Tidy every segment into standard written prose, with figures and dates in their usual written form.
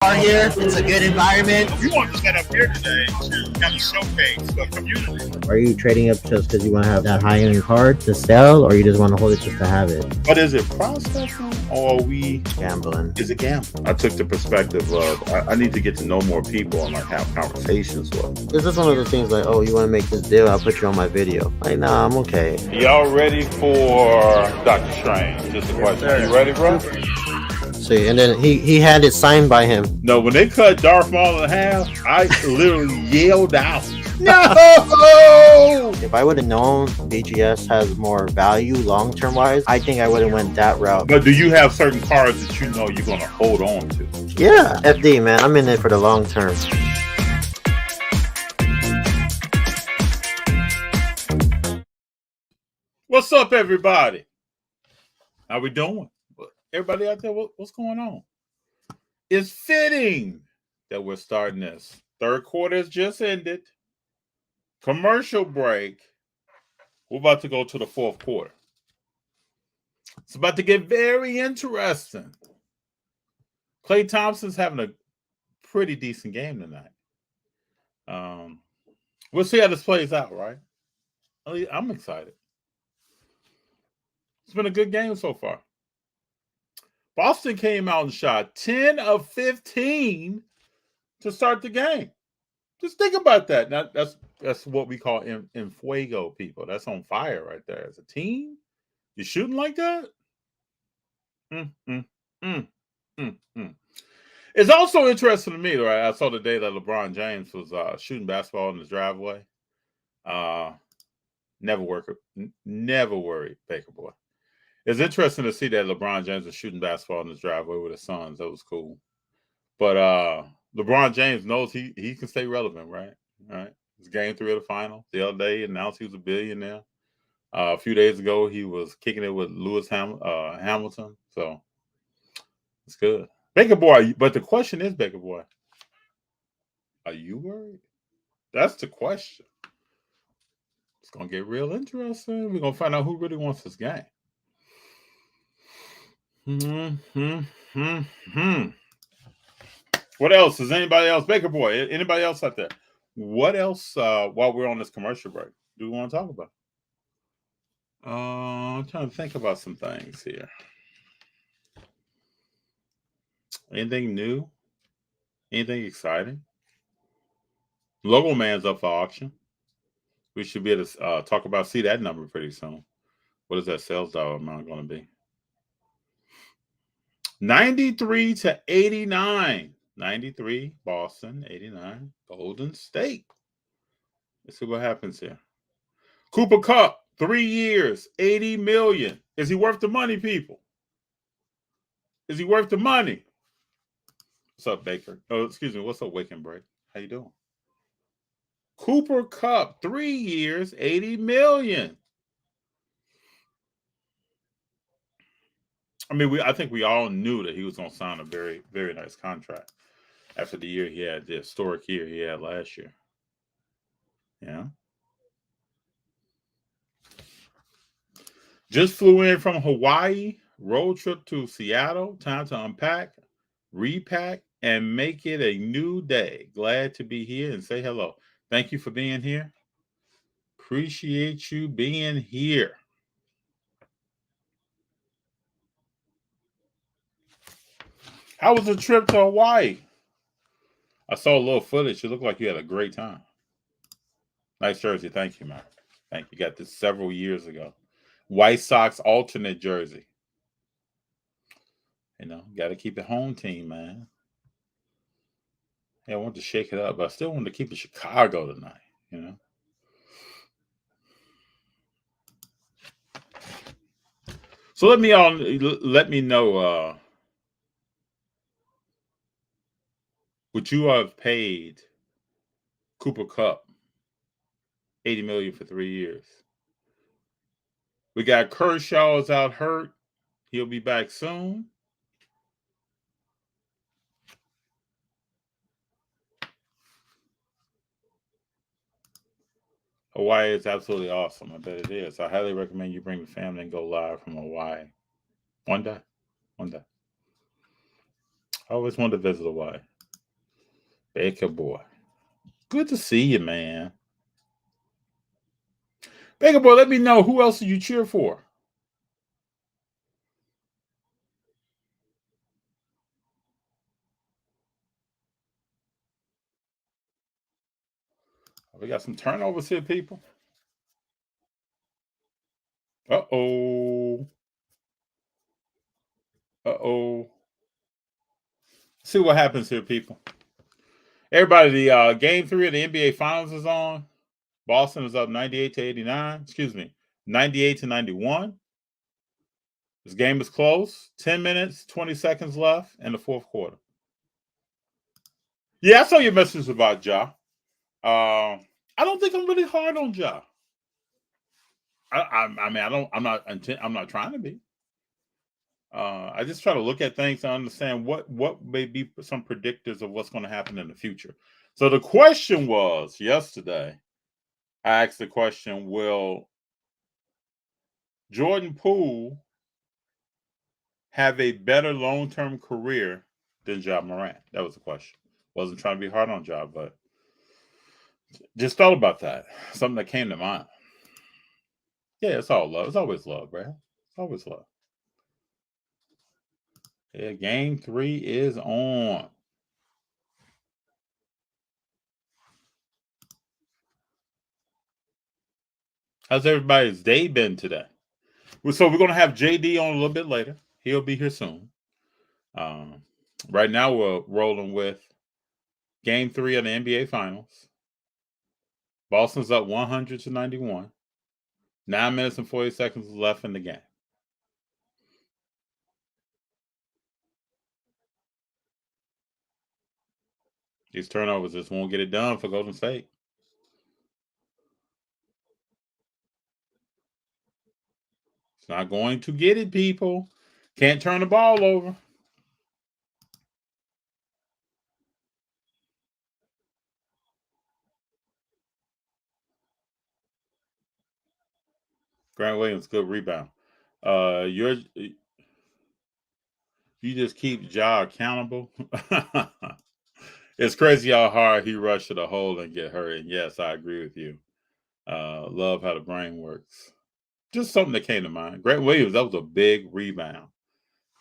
Here, it's a good environment. We want to set up here today to kind of showcase the community. Are you trading up just because you want to have that high-end card to sell, or you just want to hold it just to have it? But is it processing or are we Gambling. Is it gambling? I took the perspective of I need to get to know more people and like have conversations with. Is this one of those things like, oh, you want to make this deal? I'll put you on my video. Like, nah, I'm okay. Y'all ready for Dr. Strange? Just a question. Are you ready, bro? See, and then he had it signed by him. No, when they cut Darth Maul in half, I literally yelled out, "No!" If I would have known BGS has more value long-term wise, I think I would have went that route. But do you have certain cards that you know you're going to hold on to? Yeah, FD, man. I'm in it for the long term. What's up, everybody? How we doing? Everybody out there, what's going on? It's fitting that we're starting this. Third quarter has just ended. Commercial break. We're about to go to the fourth quarter. It's about to get very interesting. Klay Thompson's having a pretty decent game tonight. We'll see how this plays out, right? I'm excited. It's been a good game so far. Boston came out and shot 10 of 15 to start the game. Just think about that. Now, that's what we call in fuego, people. That's on fire right there. As a team, you shooting like that? It's also interesting to me, right? I saw the day that LeBron James was shooting basketball in his driveway. Never worried, Baker boy. It's interesting to see that LeBron James is shooting basketball in his driveway with his sons. That was cool. But LeBron James knows he can stay relevant, right? All right. It's game 3 of the final. The other day, he announced he was a billionaire. A few days ago, he was kicking it with Lewis Hamilton. So it's good. Baker boy, but the question is, Baker boy, are you worried? That's the question. It's going to get real interesting. We're going to find out who really wants this game. What else? Is anybody else? Baker boy, anybody else out there? What else while we're on this commercial break do we want to talk about? I'm trying to think about some things here. Anything new? Anything exciting? Logo Man's up for auction. We should be able to see that number pretty soon. What is that sales dollar amount going to be? 93 to 89. 93, Boston, 89, Golden State. Let's see what happens here. Cooper Kupp, 3 years, $80 million. Is he worth the money, people? Is he worth the money? What's up, Baker? Oh, excuse me. What's up, Wake and Break? How you doing? Cooper Kupp, 3 years, $80 million. I mean, I think we all knew that he was going to sign a very, very nice contract after the year he had, the historic year he had last year. Yeah. Just flew in from Hawaii, road trip to Seattle. Time to unpack, repack, and make it a new day. Glad to be here and say hello. Thank you for being here. Appreciate you being here. How was the trip to Hawaii? I saw a little footage. It looked like you had a great time. Nice jersey. Thank you, man. Thank you. Got this several years ago. White Sox alternate jersey. You know, got to keep it home team, man. Yeah, I want to shake it up, but I still want to keep it Chicago tonight, you know. So let me know would you have paid Cooper Kupp $80 million for 3 years? We got Kershaw is out hurt. He'll be back soon. Hawaii is absolutely awesome. I bet it is. I highly recommend you bring the family and go live from Hawaii. One day. I always wanted to visit Hawaii. Baker boy. Good to see you, man. Baker boy, let me know who else did you cheer for? We got some turnovers here, people. Uh-oh. Uh-oh. See what happens here, people. Everybody, the game 3 of the NBA Finals is on. Boston is up 98-89. Excuse me, 98-91. This game is close. 10 minutes, 20 seconds left in the fourth quarter. Yeah, I saw your message about Ja. I don't think I'm really hard on Ja. I mean, I'm not trying to be. I just try to look at things to understand what may be some predictors of what's going to happen in the future. So the question was yesterday, I asked the question, will Jordan Poole have a better long-term career than Ja Morant? That was the question. Wasn't trying to be hard on Ja, but just thought about that. Something that came to mind. Yeah, it's all love. It's always love, bro. It's always love. Yeah, game 3 is on. How's everybody's day been today? So we're going to have JD on a little bit later. He'll be here soon. Right now we're rolling with game 3 of the NBA Finals. Boston's up 100-91. 9 minutes and 40 seconds left in the game. These turnovers just won't get it done for Golden State. It's not going to get it, people. Can't turn the ball over. Grant Williams, good rebound. You just keep Ja accountable. It's crazy how hard he rushed to the hole and get hurt. And yes, I agree with you. Love how the brain works. Just something that came to mind. Grant Williams, that was a big rebound.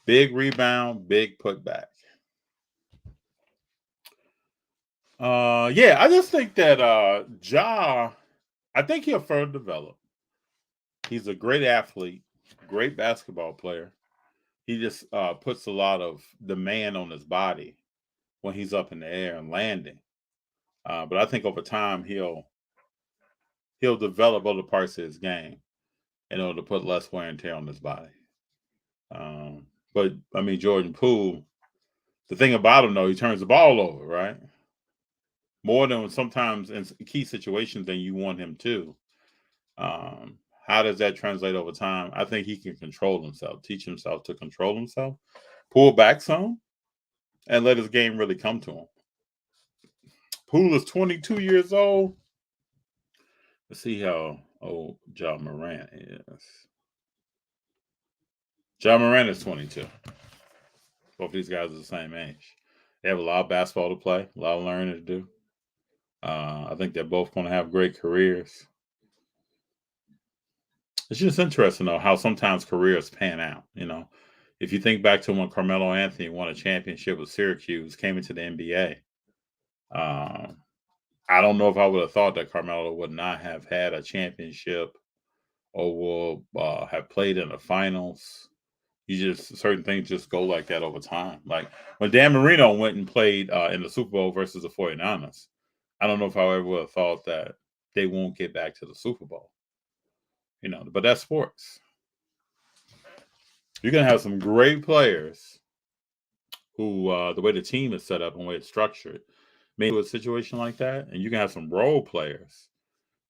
Big rebound, big putback. Yeah, I just think that Ja, I think he'll further develop. He's a great athlete, great basketball player. He just puts a lot of demand on his body when he's up in the air and landing. But I think over time he'll develop other parts of his game in order to put less wear and tear on his body. But I mean, Jordan Poole, the thing about him though, he turns the ball over, right? More than sometimes in key situations than you want him to. How does that translate over time? I think he can control himself, teach himself to control himself, pull back some, and let his game really come to him. Poole is 22 years old. Let's see how old Ja Morant is. Ja Morant is 22. Both these guys are the same age. They have a lot of basketball to play, a lot of learning to do. I think they're both going to have great careers. It's just interesting, though, how sometimes careers pan out. You know, if you think back to when Carmelo Anthony won a championship with Syracuse, came into the NBA, I don't know if I would have thought that Carmelo would not have had a championship or will have played in the finals. Certain things just go like that over time. Like when Dan Marino went and played in the Super Bowl versus the 49ers, I don't know if I ever would have thought that they won't get back to the Super Bowl. You know, but that's sports. You're going to have some great players who, the way the team is set up and the way it's structured, maybe a situation like that. And you can have some role players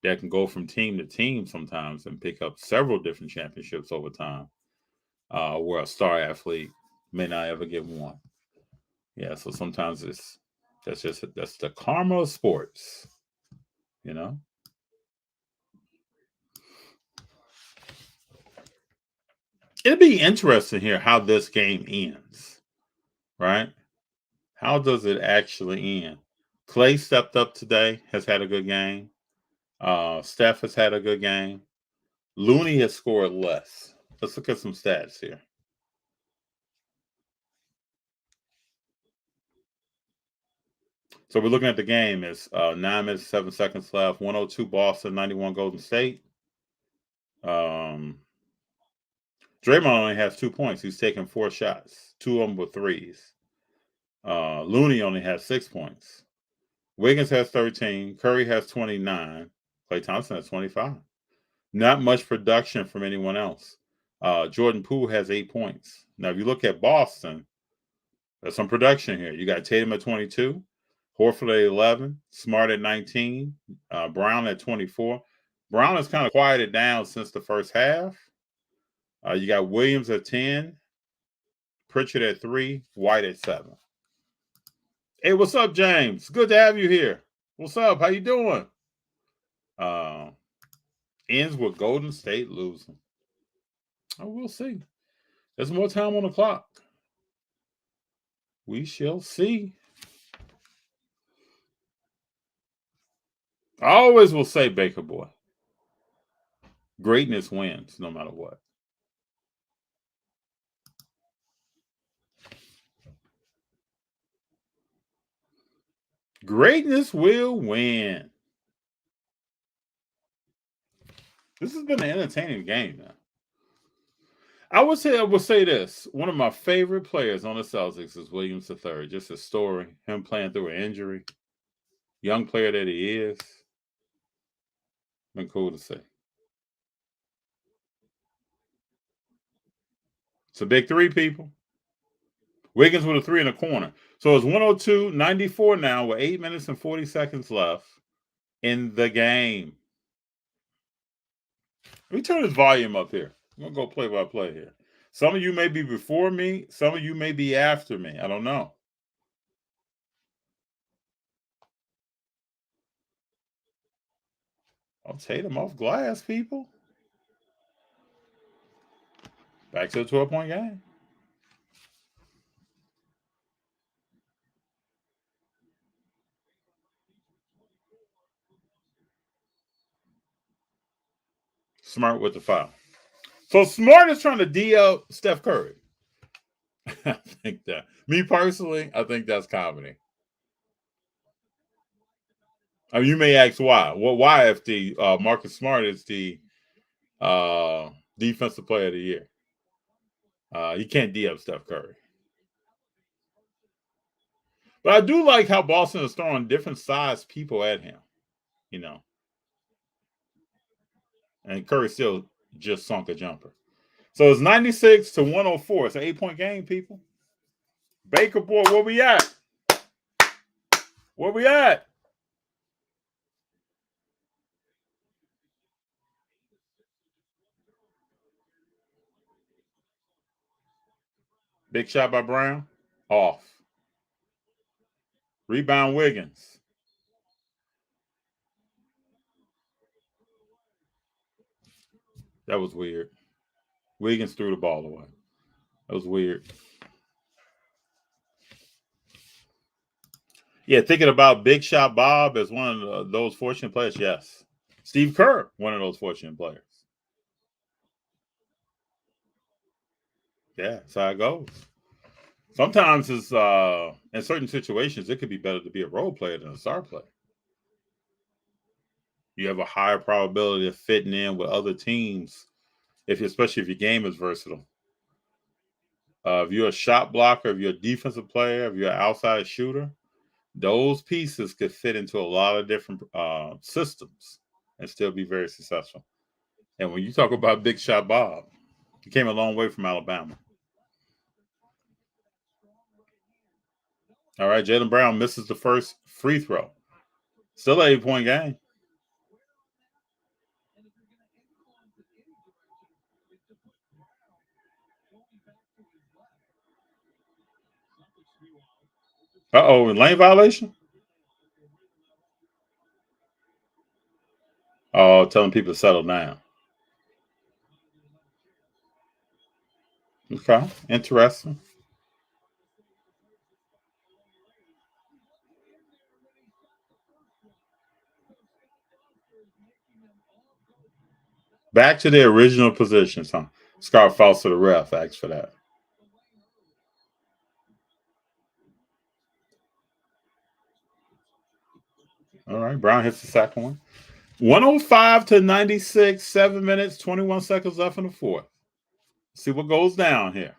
that can go from team to team sometimes and pick up several different championships over time, where a star athlete may not ever get one. Yeah, so sometimes that's the karma of sports, you know. It'd be interesting here how this game ends, right? How does it actually end? Clay stepped up today, has had a good game. Steph has had a good game. Looney has scored less. Let's look at some stats here. So we're looking at the game. It's 9 minutes, 7 seconds left. 102 Boston, 91 Golden State. Draymond only has 2 points. He's taken 4 shots. 2 of them were threes. Looney only has 6 points. Wiggins has 13. Curry has 29. Klay Thompson has 25. Not much production from anyone else. Jordan Poole has 8 points. Now, if you look at Boston, there's some production here. You got Tatum at 22, Horford at 11, Smart at 19, Brown at 24. Brown has kind of quieted down since the first half. You got Williams at 10, Pritchard at 3, White at 7. Hey, what's up, James? Good to have you here. What's up? How you doing? Ends with Golden State losing. Oh, we'll see. There's more time on the clock. We shall see. I always will say, Baker Boy, greatness wins no matter what. Greatness will win. This has been an entertaining game now. I will say this. One of my favorite players on the Celtics is Williams III. Just his story, him playing through an injury. Young player that he is. Been cool to see. It's a big 3, people. Wiggins with a 3 in the corner. So it's 102-94 now with 8 minutes and 40 seconds left in the game. Let me turn this volume up here. I'm going to go play by play here. Some of you may be before me. Some of you may be after me. I don't know. I'll take them off glass, people. Back to a 12-point game. Smart with the foul. So Smart is trying to DL Steph Curry. I think that. Me personally, I think that's comedy. I mean, you may ask why. Well, why if the Marcus Smart is the defensive player of the year? You can't DL Steph Curry. But I do like how Boston is throwing different size people at him, you know. And Curry still just sunk a jumper. So it's 96-104. It's an 8-point game, people. Baker Boy, where we at? Where we at? Big shot by Brown. Off. Rebound Wiggins. That was weird. Wiggins threw the ball away. That was weird. Yeah, thinking about Big Shot Bob as one of those fortunate players, yes. Steve Kerr, one of those fortunate players. Yeah, that's how it goes. Sometimes it's in certain situations, it could be better to be a role player than a star player. You have a higher probability of fitting in with other teams, especially if your game is versatile. If you're a shot blocker, if you're a defensive player, if you're an outside shooter, those pieces could fit into a lot of different systems and still be very successful. And when you talk about Big Shot Bob, he came a long way from Alabama. All right, Jaylen Brown misses the first free throw. Still an 8-point game. Lane violation? Oh, telling people to settle down. Okay, interesting. Back to their original positions, huh? Scar falls to the ref. Thanks for that. All right, Brown hits the second one. 105 to 96, 7 minutes, 21 seconds left in the fourth. See what goes down here.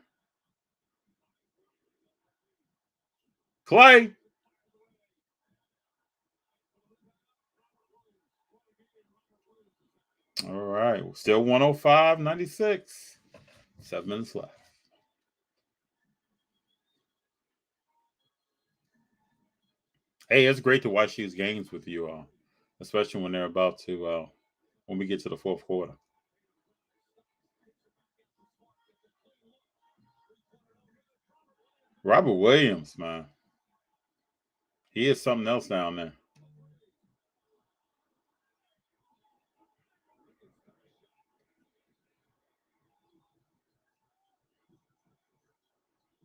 Clay. All right, still 105, 96. 7 minutes left. Hey, it's great to watch these games with you all, especially when they're about to, when we get to the fourth quarter. Robert Williams, man. He is something else down there.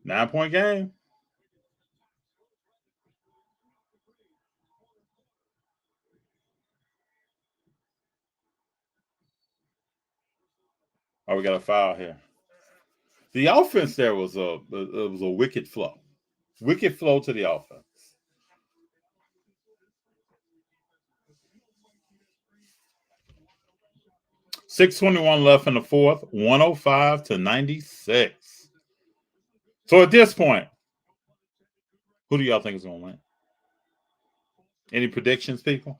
Nine-point game. Oh, we got a foul here. The offense there was a wicked flow. Wicked flow to the offense. 6:21 left in the fourth, 105 to 96. So at this point, who do y'all think is going to win? Any predictions, people?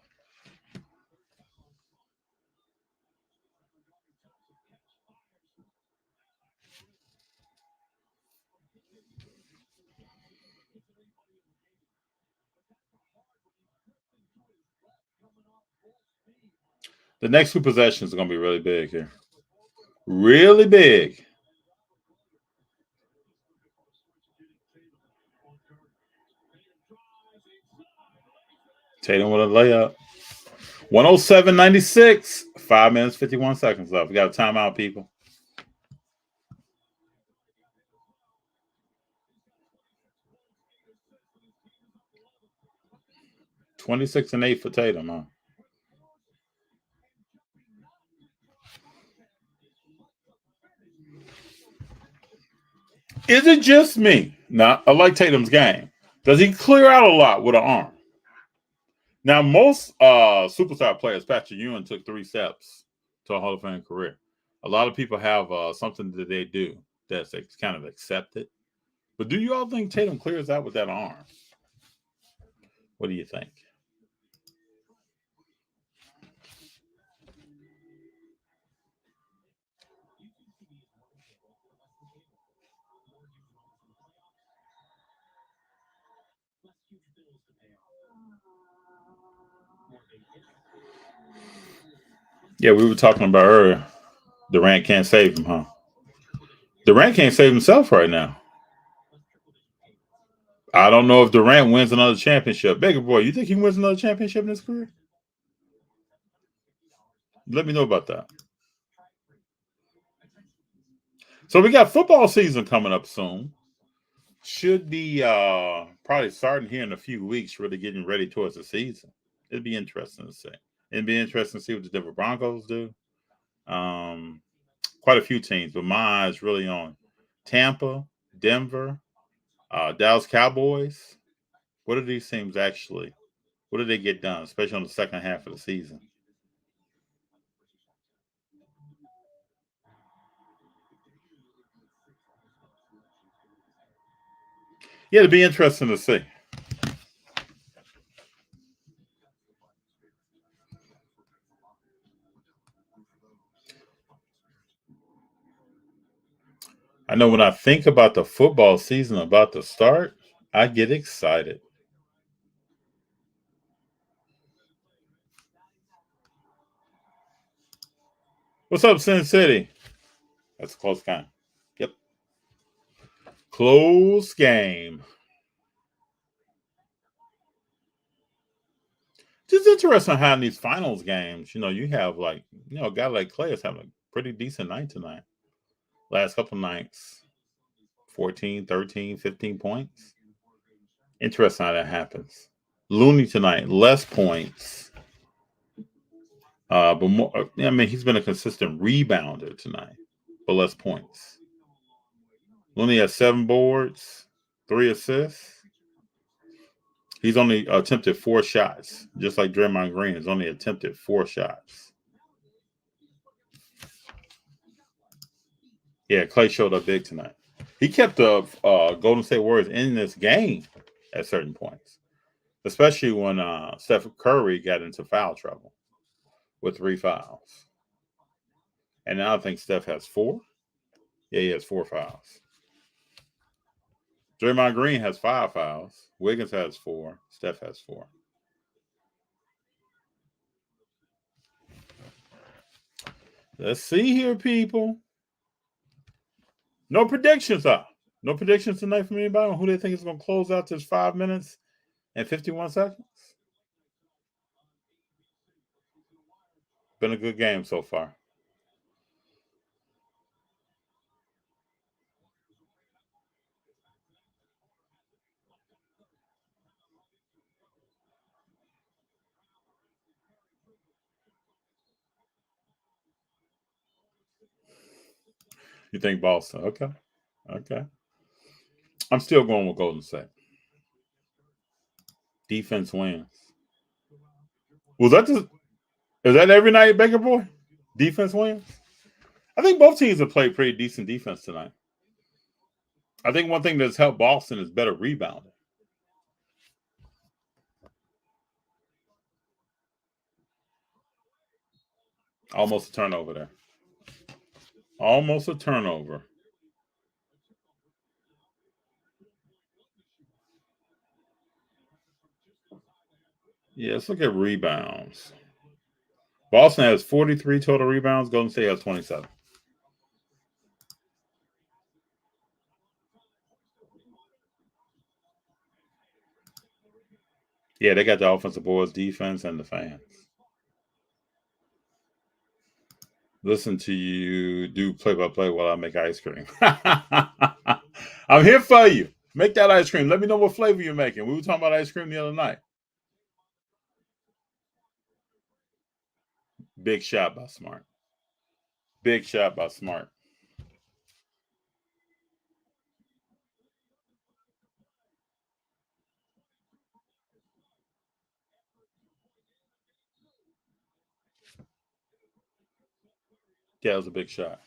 The next two possessions are going to be really big here. Really big. Tatum with a layup. 107-96. 5 minutes, 51 seconds left. We got a timeout, people. $26 and 8 for Tatum, huh? Is it just me? Now, I like Tatum's game. Does he clear out a lot with an arm? Now, most superstar players, Patrick Ewing took 3 steps to a Hall of Fame career. A lot of people have something that they do that's kind of accepted. But do you all think Tatum clears out with that arm? What do you think? Yeah, we were talking about earlier. Durant can't save him, huh? Durant can't save himself right now. I don't know if Durant wins another championship. Baker Boy, you think he wins another championship in his career? Let me know about that. So we got football season coming up soon. Should be probably starting here in a few weeks, really getting ready towards the season. It'd be interesting to see. It'd be interesting to see what the Denver Broncos do. Quite a few teams, but my eyes really on Tampa, Denver, Dallas Cowboys. What are these teams actually? What do they get done, especially on the second half of the season? Yeah, it'd be interesting to see. I know when I think about the football season about to start, I get excited. What's up, Sin City? That's a close game. Yep. Close game. Just interesting how in these finals games, you have a guy like Clay is having a pretty decent night tonight. Last couple nights, 14, 13, 15 points. Interesting how that happens. Looney tonight, less points. But more, I mean, he's been a consistent rebounder tonight, but less points. Looney has 7 boards, 3 assists. He's only attempted 4 shots, just like Draymond Green has only attempted 4 shots. Yeah, Clay showed up big tonight. He kept the Golden State Warriors in this game at certain points, especially when Steph Curry got into foul trouble with 3 fouls. And now I think Steph has 4. Yeah, he has 4 fouls. Draymond Green has 5 fouls. Wiggins has 4. Steph has 4. Let's see here, people. No predictions, though. No predictions tonight from anybody on who they think is going to close out this 5 minutes and 51 seconds. Been a good game so far. You think Boston? Okay. Okay. I'm still going with Golden State. Defense wins. Was that just, is that every night, Baker Boy? Defense wins? I think both teams have played pretty decent defense tonight. I think one thing that's helped Boston is better rebounding. Almost a turnover there. Almost a turnover. Yeah, let's look at rebounds. Boston has 43 total rebounds. Golden State has 27. Yeah, they got the offensive boards, defense, and the fans. Listen to you do play-by-play while I make ice cream. I'm here for you. Make that ice cream. Let me know what flavor you're making. We were talking about ice cream the other night. Big shot by Smart. Big shot by Smart. Yeah, it was a big shot.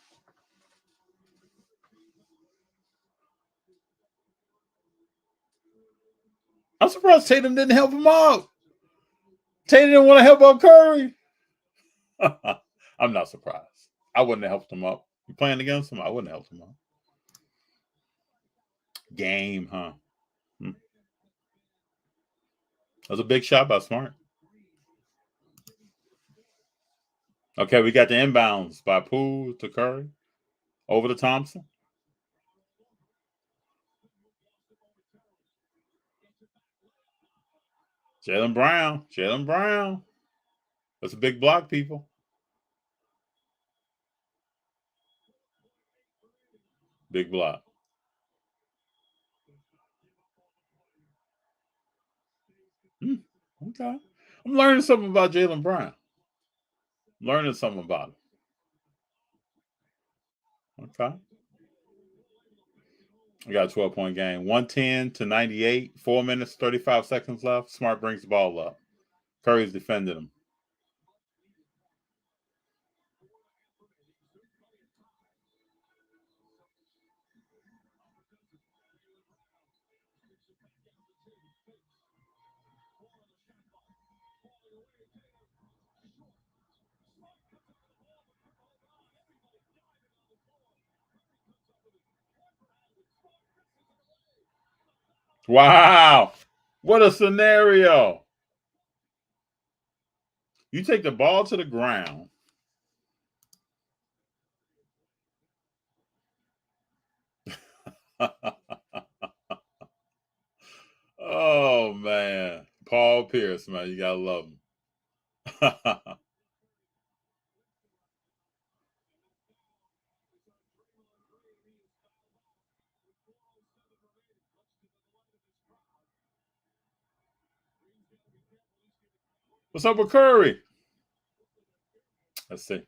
I'm surprised Tatum didn't help him out. Tatum didn't want to help out Curry. I'm not surprised. I wouldn't have helped him up. You playing against him? I wouldn't have helped him up. Game, huh? That was a big shot by Smart. Okay, we got the inbounds by Poole to Curry. Over to Thompson. Jaylen Brown. Jaylen Brown. That's a big block, people. Big block. Okay. I'm learning something about Jaylen Brown. Learning something about him. Okay. We got a 12-point game. 110 to 98. 4 minutes, 35 seconds left. Smart brings the ball up. Curry's defending him. Wow. What a scenario. You take the ball to the ground. Oh, man. Paul Pierce, man. You got to love him. What's up with Curry? Let's see.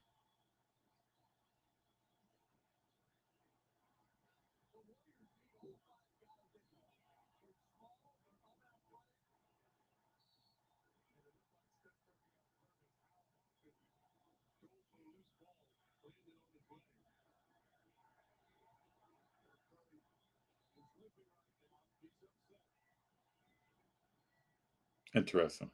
Interesting.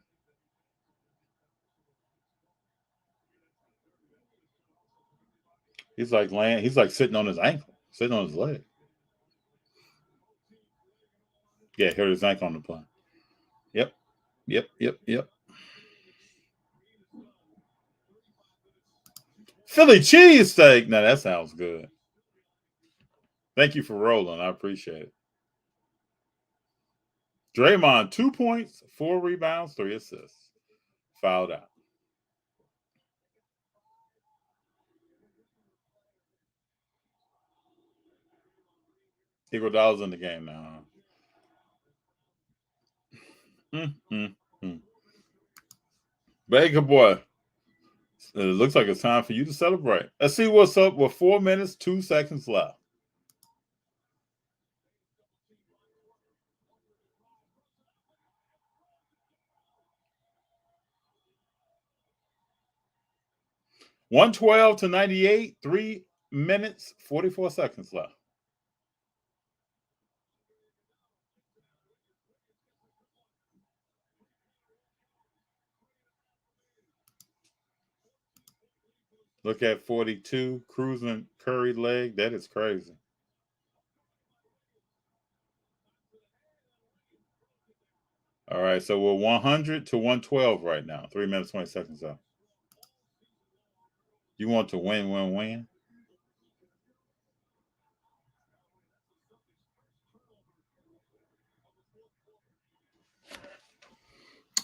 He's like laying. He's like sitting on his ankle, sitting on his leg. Yeah, hurt his ankle on the play. Yep. Philly cheesesteak. Now that sounds good. Thank you for rolling. I appreciate it. Draymond, 2 points, 4 rebounds, 3 assists. Fouled out. Iguodala's in the game now. Baker boy, it looks like it's time for you to celebrate. Let's see what's up with 4 minutes, 2 seconds left. $112-98, 3 minutes, 44 seconds left. Look at 42, cruising Curry leg. That is crazy. All right, so we're 100 to 112 right now. 3 minutes, 20 seconds up. You want to win.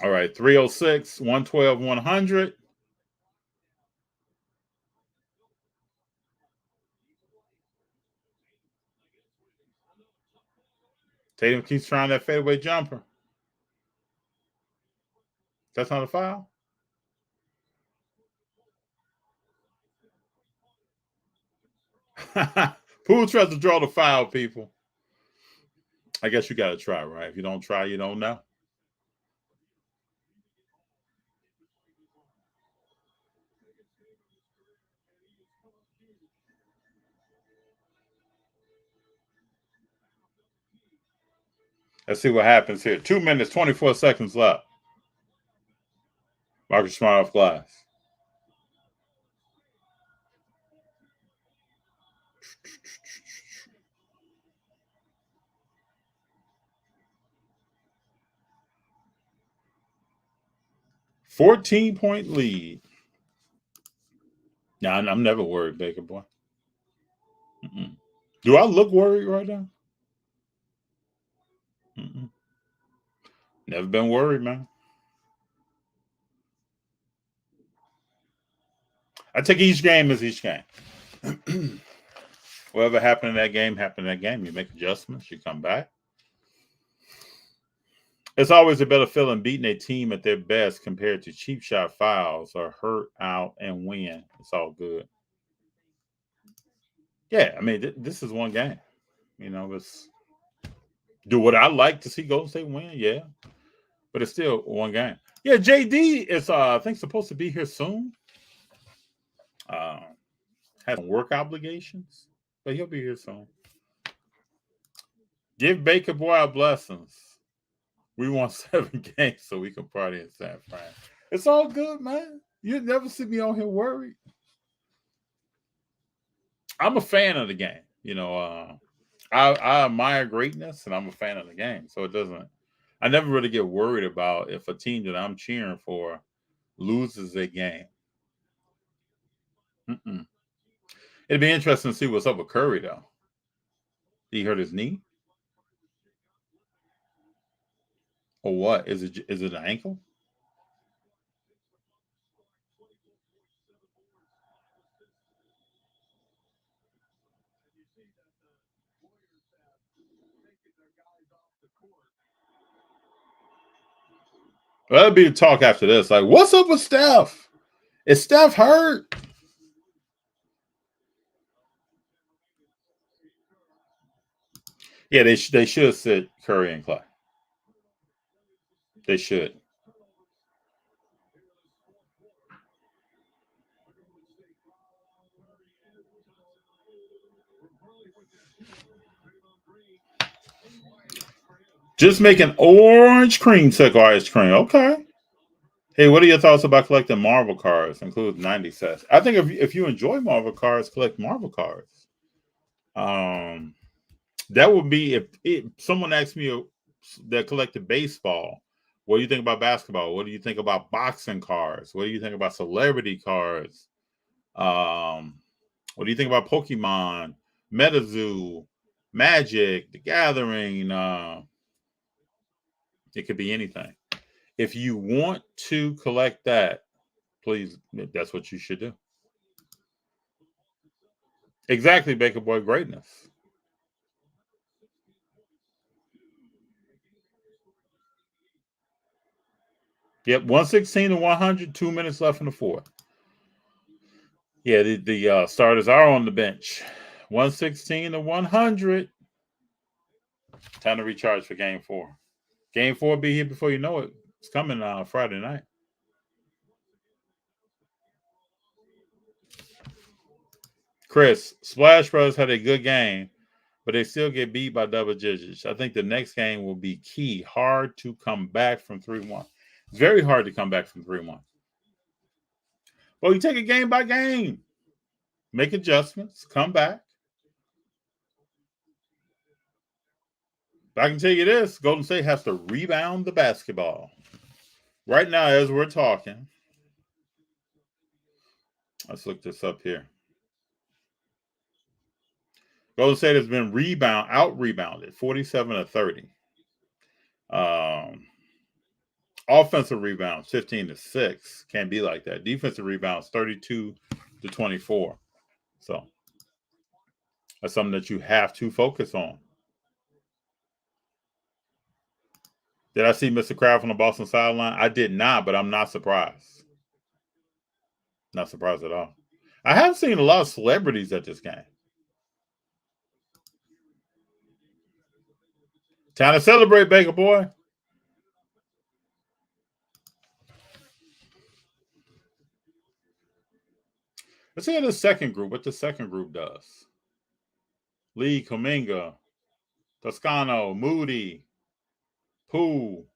All right, 306, 112, 100. Tatum keeps trying that fadeaway jumper. That's not a foul? Poole tries to draw the foul, people. I guess you got to try, right? If you don't try, you don't know. Let's see what happens here. 2 minutes, 24 seconds left. Marcus Smart off glass. $14-point lead. Now, I'm never worried, Baker boy. Do I look worried right now? Never been worried, man. I take each game as each game. Whatever happened in that game, happened in that game. You make adjustments, you come back. It's always a better feeling beating a team at their best compared to cheap shot fouls or hurt out and win. It's all good. Yeah, I mean, this is one game. You know, it's do what I like to see Golden State win, yeah. But it's still one game. Yeah, JD is I think supposed to be here soon. Has work obligations, but he'll be here soon. Give Baker boy our blessings. We won 7 games so we can party in San Fran. It's all good, man. You'll never see me on here worried. I'm a fan of the game. You know, I admire greatness, and I'm a fan of the game. So it doesn't. I never really get worried about if a team that I'm cheering for loses a game. It'd be interesting to see what's up with Curry, though. He hurt his knee, or what? Is it an ankle? Well, that'd be the talk after this. Like, what's up with Steph? Is Steph hurt? Yeah, they should sit Curry and Clay. They should. Just make an orange creamsicle ice cream. Okay. Hey, what are your thoughts about collecting Marvel cards, including 90 sets? I think if you enjoy Marvel cards, collect Marvel cards. That would be if someone asked me that collected baseball, what do you think about basketball? What do you think about boxing cards? What do you think about celebrity cards? What do you think about Pokemon, MetaZoo, Magic, The Gathering? It could be anything. If you want to collect that, please, that's what you should do. Exactly, Baker Boy, greatness. Yep, 116 to 100, 2 minutes left in the fourth. Yeah, the starters are on the bench. 116 to 100. Time to recharge for game 4. Game 4 will be here before you know it. It's coming Friday night. Chris, Splash Bros had a good game, but they still get beat by double digits. I think the next game will be key. Hard to come back from 3-1. It's very hard to come back from 3-1. Well, you take it game by game. Make adjustments. Come back. But I can tell you this, Golden State has to rebound the basketball. Right now, as we're talking, let's look this up here. Golden State has been out-rebounded, 47 to 30. Offensive rebounds, 15 to 6. Can't be like that. Defensive rebounds, 32 to 24. So that's something that you have to focus on. Did I see Mr. Kraft on the Boston sideline? I did not, but I'm not surprised. Not surprised at all. I have seen a lot of celebrities at this game. Time to celebrate, Baker Boy. Let's see the second group, what the second group does. Lee, Kuminga, Toscano, Moody, Poole.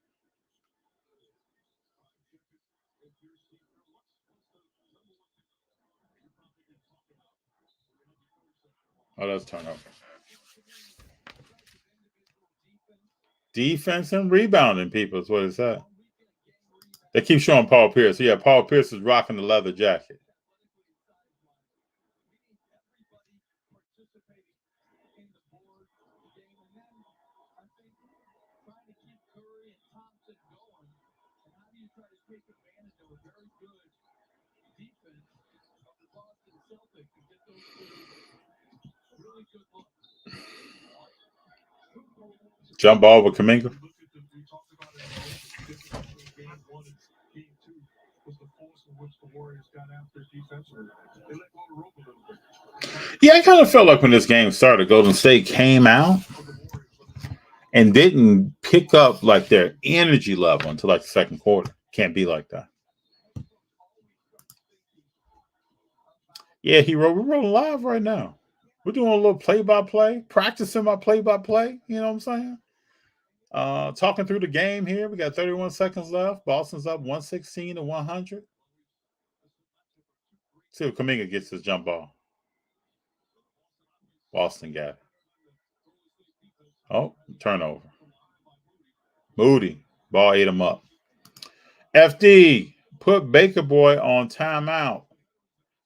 Oh, that's turnover. Defense and rebounding, people, is what it said. They keep showing Paul Pierce. Yeah, Paul Pierce is rocking the leather jacket. Jump ball with Kuminga. Yeah, I kind of felt like when this game started, Golden State came out and didn't pick up like their energy level until like the second quarter. Can't be like that. Yeah, we're rolling live right now. We're doing a little play-by-play, practicing my play-by-play. You know what I'm saying? Talking through the game here. We got 31 seconds left. Boston's up 116 to 100. See if Kuminga gets his jump ball. Boston got it. Oh, turnover. Moody. Ball ate him up. FD, put Baker Boy on timeout.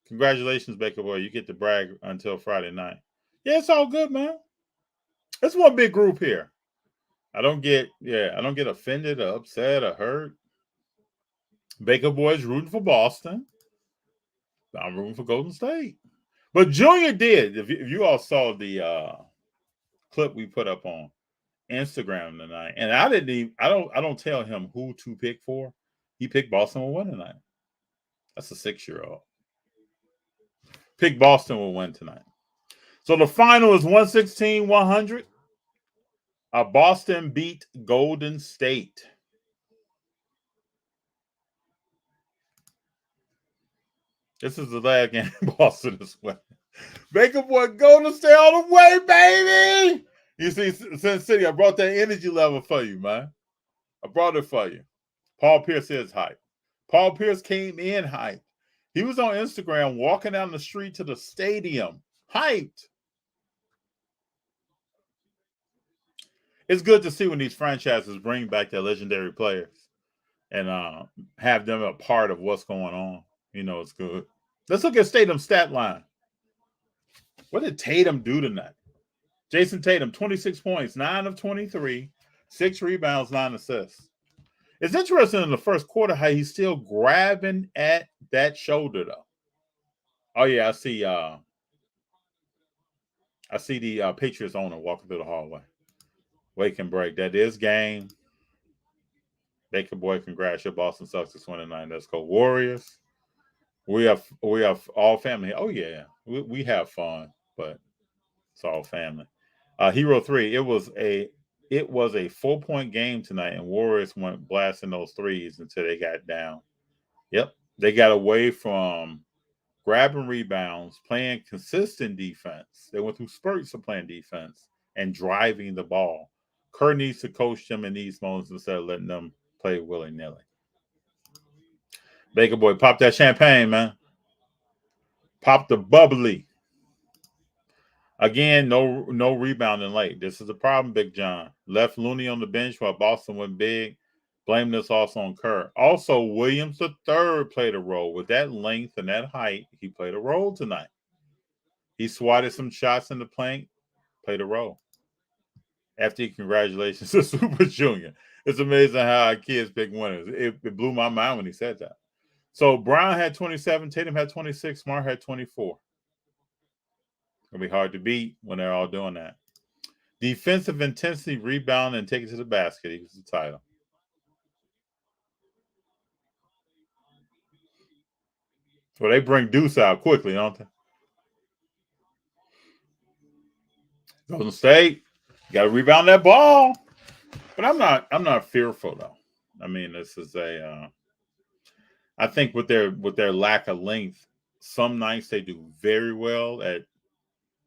Congratulations, Baker Boy. You get to brag until Friday night. Yeah, it's all good, man. It's one big group here. I don't get offended or upset or hurt. Baker Boy's rooting for Boston. I'm rooting for Golden State. But Junior did. If you all saw the clip we put up on Instagram tonight, and I don't tell him who to pick for. He picked Boston will win tonight. That's a 6-year-old. Pick Boston will win tonight. So the final is 116-100. Boston beat Golden State. This is the last game Boston is winning. Baker boy, Golden State all the way, baby. You see, Sin City, I brought that energy level for you, man. I brought it for you. Paul Pierce is hype. Paul Pierce came in hype. He was on Instagram walking down the street to the stadium, hyped. It's good to see when these franchises bring back their legendary players and have them a part of what's going on. You know, it's good. Let's look at Tatum's stat line. What did Tatum do tonight? Jason Tatum, 26 points, 9 of 23, 6 rebounds, 9 assists. It's interesting in the first quarter how he's still grabbing at that shoulder, though. Oh, yeah, I see the Patriots owner walking through the hallway. Wake and break. That is game. Baker boy, congrats. Your Boston Celtics 29. Let's go Warriors. We have all family. Oh yeah, we have fun, but it's all family. Hero 3. It was a 4-point game tonight, and Warriors went blasting those threes until they got down. Yep, they got away from grabbing rebounds, playing consistent defense. They went through spurts of playing defense and driving the ball. Kerr needs to coach them in these moments instead of letting them play willy-nilly. Baker boy, pop that champagne, man. Pop the bubbly. Again, no rebounding late. This is the problem, Big John. Left Looney on the bench while Boston went big. Blame this also on Kerr. Also, Williams III played a role. With that length and that height, he played a role tonight. He swatted some shots in the paint, played a role. FD, congratulations to Super Junior. It's amazing how our kids pick winners. It blew my mind when he said that. So Brown had 27, Tatum had 26, Smart had 24. It'll be hard to beat when they're all doing that. Defensive intensity, rebound, and take it to the basket equals the title. Well, they bring Deuce out quickly, don't they? Golden State, you got to rebound that ball. But I'm not fearful though. I mean, this is I think with their lack of length, some nights they do very well at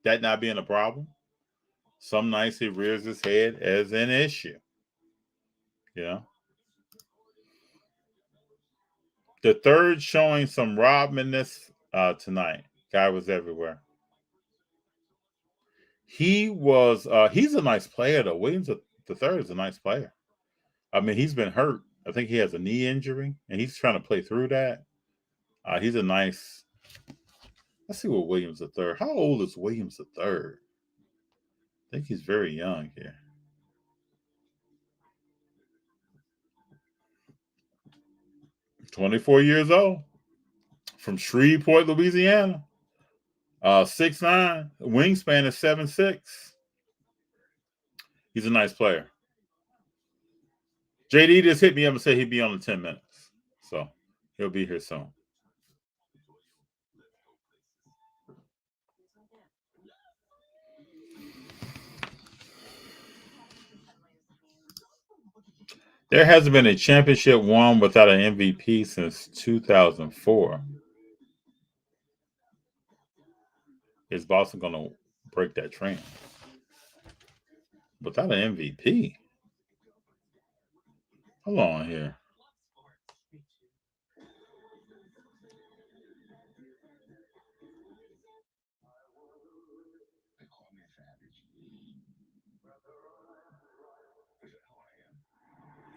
that not being a problem. Some nights he rears his head as an issue. Yeah. The third showing some Rodman-ness tonight. Guy was everywhere. He's a nice player though. Williams the third is a nice player. I mean, he's been hurt. I think he has a knee injury, and he's trying to play through that. He's a nice. Let's see what Williams the third. How old is Williams the third? I think he's very young here. $24 years old, from Shreveport, Louisiana. 6'9", wingspan is 7'6". He's a nice player. JD just hit me up and said he'd be on in 10 minutes. So he'll be here soon. There hasn't been a championship won without an MVP since 2004. Is Boston going to break that trend? Without an MVP? Hold on here.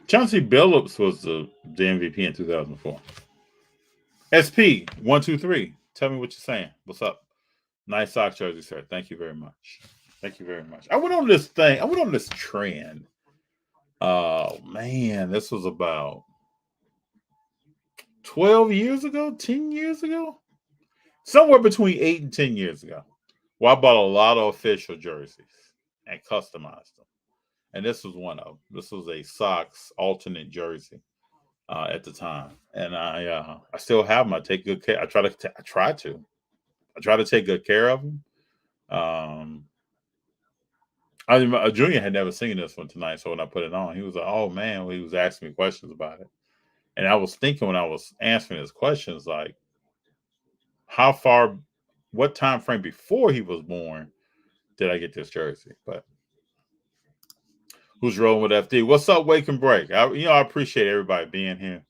Chauncey Billups was the MVP in 2004. SP123. Tell me what you're saying. What's up? Nice sock jersey, sir. Thank you very much. Thank you very much. I went on this thing. I went on this trend. Oh, man. This was about 12 years ago, 10 years ago? Somewhere between 8 and 10 years ago. Well, I bought a lot of official jerseys and customized them. And this was one of them. This was a Sox alternate jersey at the time. And I still have them. I take good care. I try to take good care of them. Junior had never seen this one tonight, so when I put it on, he was like, "Oh man," he was asking me questions about it, and I was thinking when I was answering his questions, like, how far, what time frame before he was born did I get this jersey? But who's rolling with FD? What's up, Wake and Break? I appreciate everybody being here.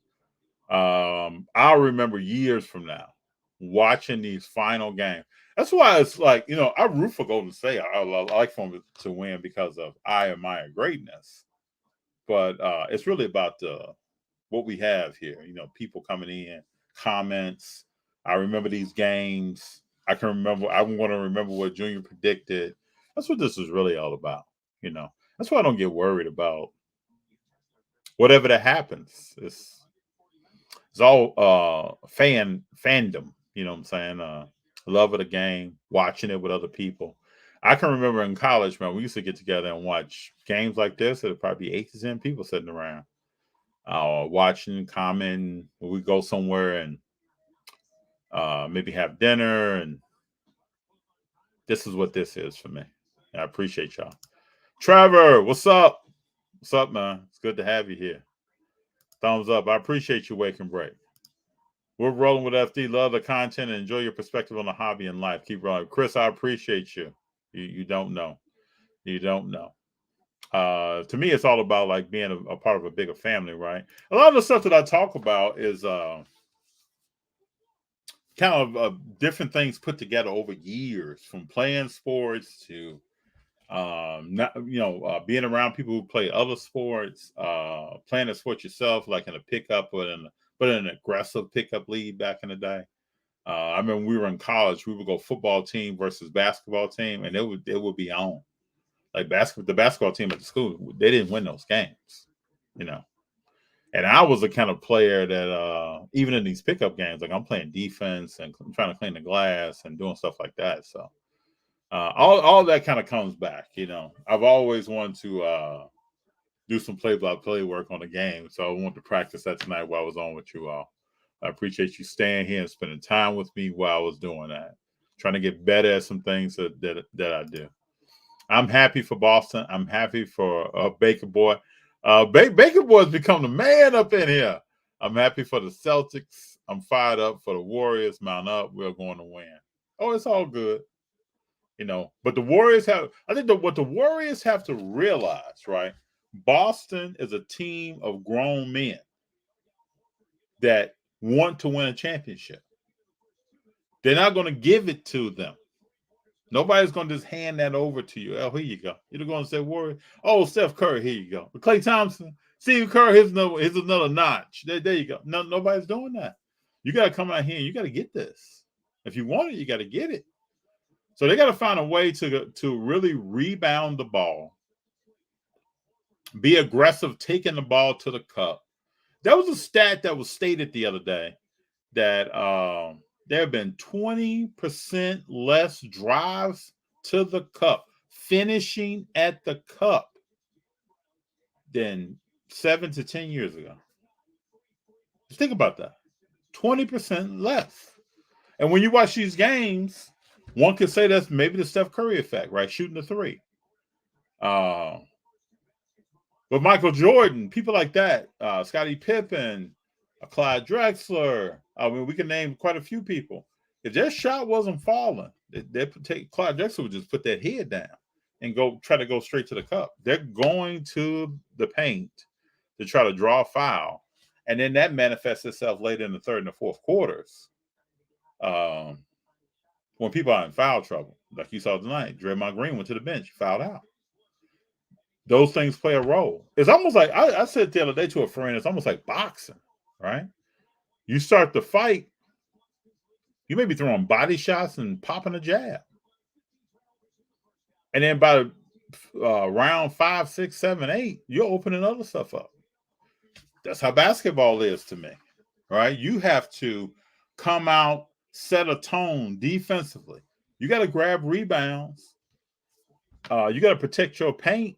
I'll remember years from now watching these final games. That's why it's like, I root for Golden State. I like for them to win because of I admire greatness. But it's really about what we have here. People coming in, comments. I remember these games. I'm going to remember what Junior predicted. That's what this is really all about. That's why I don't get worried about whatever that happens. It's all fandom. You know what I'm saying? Love of the game, watching it with other people. I can remember in college, man, we used to get together and watch games like this. There'd probably be 8 to 10 people sitting around, watching, commenting. We go somewhere and maybe have dinner, and this is what this is for me. I appreciate y'all. Trevor, what's up? What's up, man? It's good to have you here. Thumbs up. I appreciate you, Wake and Break. We're rolling with FD. Love the content and enjoy your perspective on the hobby and life. Keep rolling. Chris, I appreciate you. You don't know. You don't know. To me, it's all about like being a part of a bigger family, right? A lot of the stuff that I talk about is kind of different things put together over years, from playing sports to being around people who play other sports, playing a sport yourself, like in a pickup but in an aggressive pickup league back in the day. I remember when we were in college, we would go football team versus basketball team, and it would be on. Like the basketball team at the school, they didn't win those games, And I was the kind of player that even in these pickup games, like I'm playing defense and I'm trying to clean the glass and doing stuff like that. So all that kind of comes back. I've always wanted to do some play-by-play work on the game, so I wanted to practice that tonight while I was on with you all. I appreciate you staying here and spending time with me while I was doing that, trying to get better at some things that I do. I'm happy for Boston. I'm happy for Baker Boy. Baker Boy has become the man up in here. I'm happy for the Celtics. I'm fired up for the Warriors. Mount up. We're going to win. Oh, it's all good. But the Warriors what the Warriors have to realize, right? Boston is a team of grown men that want to win a championship. They're not going to give it to them. Nobody's going to just hand that over to you. Oh, here you go. You're going to say, Warrior. Oh, Steph Curry, here you go. Klay Thompson, Steve Kerr, here's another notch. There you go. No, nobody's doing that. You got to come out here and you got to get this. If you want it, you got to get it. So they got to find a way to really rebound the ball, be aggressive, taking the ball to the cup. That was a stat that was stated the other day that there have been 20% less drives to the cup, finishing at the cup, than 7 to 10 years ago. Just think about that. 20% less. And when you watch these games, one could say that's maybe the Steph Curry effect, right? Shooting the three. But Michael Jordan, people like that, Scottie Pippen, Clyde Drexler. We can name quite a few people. If their shot wasn't falling, Clyde Drexler would just put that head down and try to go straight to the cup. They're going to the paint to try to draw a foul, and then that manifests itself later in the third and the fourth quarters. When people are in foul trouble, like you saw tonight, Draymond Green went to the bench, fouled out. Those things play a role. It's almost like I said the other day to a friend, it's almost like boxing, right? You start the fight, you may be throwing body shots and popping a jab. And then by round 5, 6, 7, 8, you're opening other stuff up. That's how basketball is to me, right? You have to come out, set a tone defensively. You got to grab rebounds. You got to protect your paint.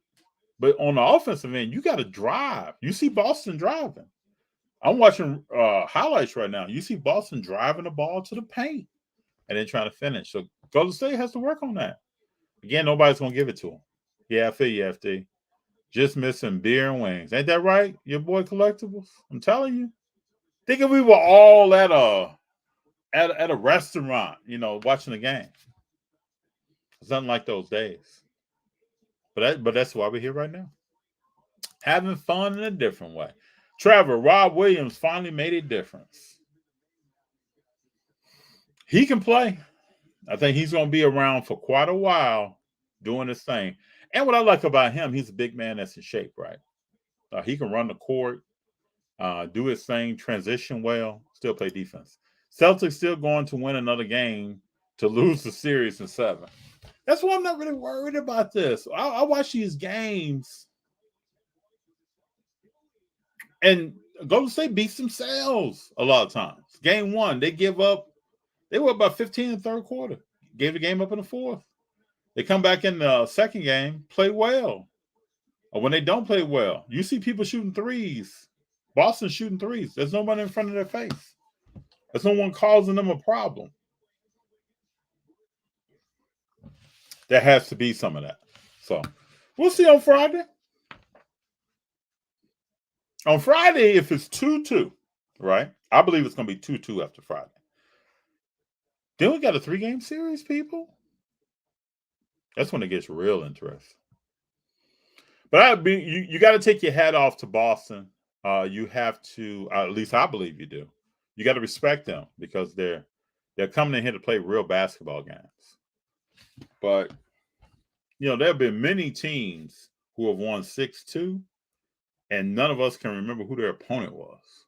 But on the offensive end, you got to drive. You see Boston driving. I'm watching highlights right now. You see Boston driving the ball to the paint and then trying to finish. So Golden State has to work on that. Again, nobody's going to give it to them. Yeah, I feel you, FD. Just missing beer and wings. Ain't that right, your boy Collectibles? I'm telling you. Think if we were all at a restaurant, watching the game. It's nothing like those days. But that's why we're here right now. Having fun in a different way. Trevor, Rob Williams finally made a difference. He can play. I think he's going to be around for quite a while doing his thing. And what I like about him, he's a big man that's in shape, right? He can run the court, do his thing, transition well, still play defense. Celtics still going to win another game to lose the series in 7. That's why I'm not really worried about this. I watch these games, and Golden State beats themselves a lot of times. Game 1, they give up. They were about 15 in the third quarter. Gave the game up in the fourth. They come back in the second game, play well. Or when they don't play well, you see people shooting threes. Boston shooting threes. There's nobody in front of their face. There's no one causing them a problem. There has to be some of that. So we'll see on Friday. On Friday, if it's 2-2, right? I believe it's going to be 2-2 after Friday. Then we got a 3-game series, people. That's when it gets real interesting. But you got to take your hat off to Boston. You have to, at least I believe you do. You got to respect them because they're coming in here to play real basketball games. But there have been many teams who have won 6-2, and none of us can remember who their opponent was.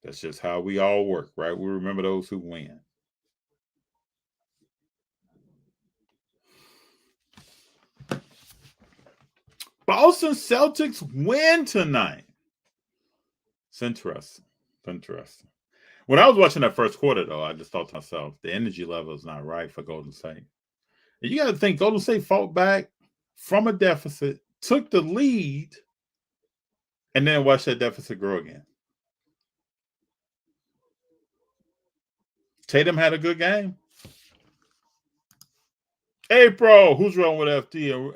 That's just how we all work, right? We remember those who win. Boston Celtics win tonight. It's interesting. When I was watching that first quarter, though, I just thought to myself, the energy level is not right for Golden State. And you got to think Golden State fought back from a deficit, took the lead, and then watched that deficit grow again. Tatum had a good game. Hey, bro, who's rolling with FD?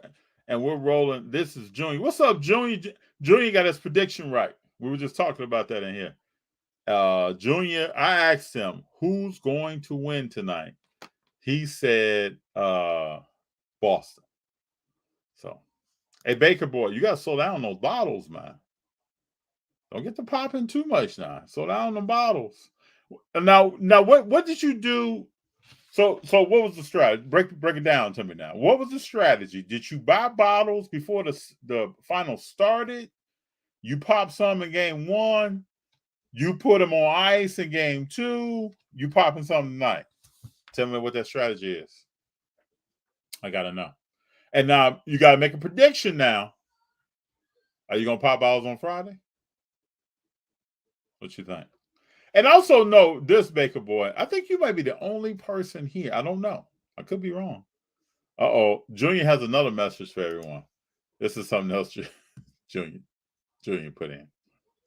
And we're rolling. This is Junior. What's up, Junior? Junior got his prediction right. We were just talking about that in here. Junior, I asked him, who's going to win tonight? He said Boston. So, hey, Baker boy, you got to slow down on those bottles, man. Don't get to popping too much now. Slow down on the bottles. Now, what did you do? So what was the strategy? Break it down to me now. What was the strategy? Did you buy bottles before the final started? You popped some in game 1. You put them on ice in game 2. You popping some tonight. Tell me what that strategy is. I gotta know. And now you gotta make a prediction now. Are you gonna pop bottles on Friday? What you think? And also know this, Baker boy. I think you might be the only person here. I don't know. I could be wrong. Junior has another message for everyone. This is something else Junior put in.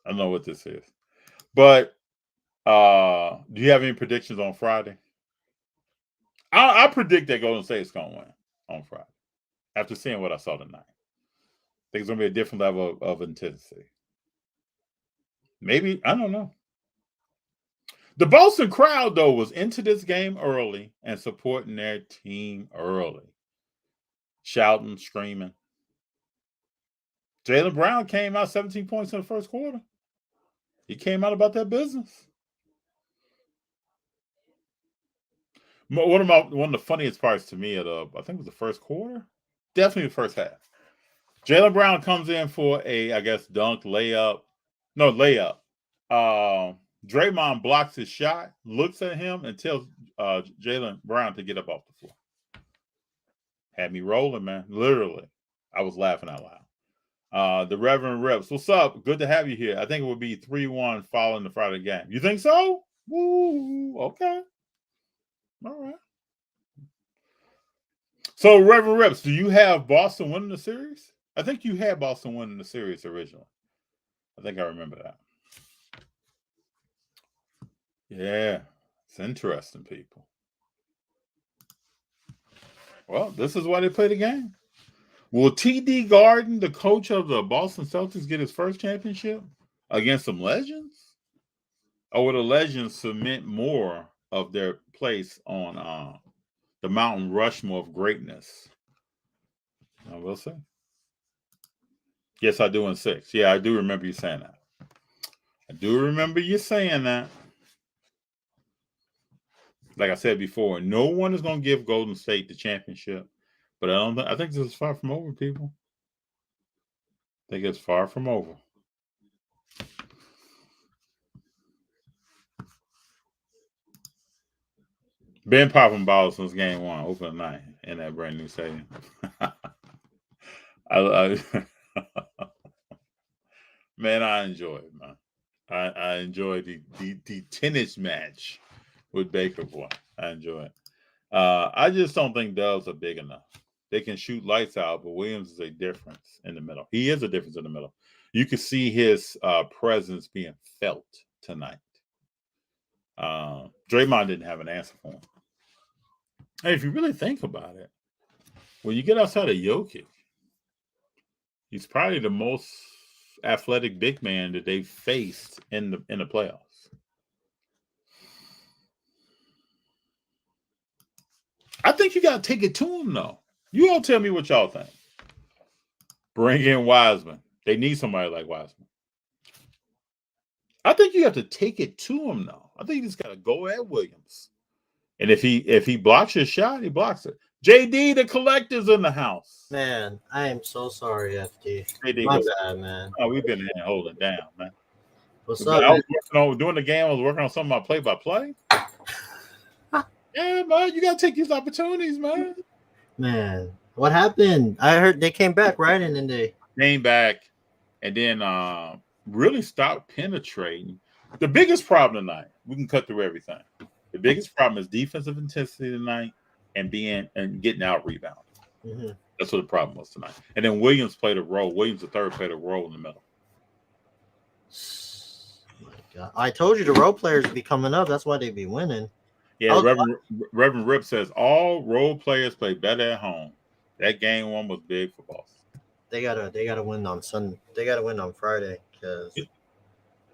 I don't know what this is. But do you have any predictions on Friday? I predict that Golden State's going to win on Friday after seeing what I saw tonight. I think it's going to be a different level of intensity. Maybe, I don't know. The Boston crowd, though, was into this game early and supporting their team early. Shouting, screaming. Jaylen Brown came out 17 points in the first quarter. He came out about that business. One of the funniest parts to me I think it was the first quarter. Definitely the first half. Jaylen Brown comes in for a, I guess, dunk, layup. Draymond blocks his shot, looks at him, and tells Jaylen Brown to get up off the floor. Had me rolling, man. Literally. I was laughing out loud. The Reverend Reps. What's up? Good to have you here. I think it would be 3-1 following the Friday game. You think so? Woo. Okay. All right. So, Reverend Reps, do you have Boston winning the series? I think you had Boston winning the series originally. I think I remember that. Yeah. It's interesting, people. Well, this is why they play the game. Will TD Garden, the coach of the Boston Celtics, get his first championship against some legends? Or will the legends cement more of their place on the Mountain Rushmore of greatness? We'll see. Yes, I do in 6. Yeah, I do remember you saying that. Like I said before, no one is going to give Golden State the championship. But I think this is far from over, people. I think it's far from over. Been popping balls since game 1, opening night in that brand new stadium. Man, I enjoy it, man. I enjoy the tennis match with Baker, boy. I enjoy it. I just don't think Dubs are big enough. They can shoot lights out, but Williams is a difference in the middle. He is a difference in the middle. You can see his presence being felt tonight. Draymond didn't have an answer for him. Hey, if you really think about it, when you get outside of Jokic, he's probably the most athletic big man that they've faced in the playoffs. I think you got to take it to him, though. You all tell me what y'all think. Bring in Wiseman. They need somebody like Wiseman. I think you have to take it to him, though. I think you just got to go at Williams. And if he blocks your shot, he blocks it. JD, the collector's in the house. Man, I am so sorry, FD. JD, My bad, man. Oh, we've been here holding down, man. What's up, I was working on during the game. I was working on some of my play-by-play. Yeah, man, you gotta take these opportunities, man. Man, what happened? I heard they came back, right? And then they came back and then really stopped penetrating. The biggest problem tonight, we can cut through everything. The biggest problem is defensive intensity tonight and getting out rebounded. Mm-hmm. That's what the problem was tonight. And then Williams played a role. Williams, the third, played a role in the middle. My God. I told you the role players be coming up. That's why they be winning. Yeah, Reverend Rip says all role players play better at home. That game 1 was big for Boston. They gotta win on Sunday. They gotta win on Friday because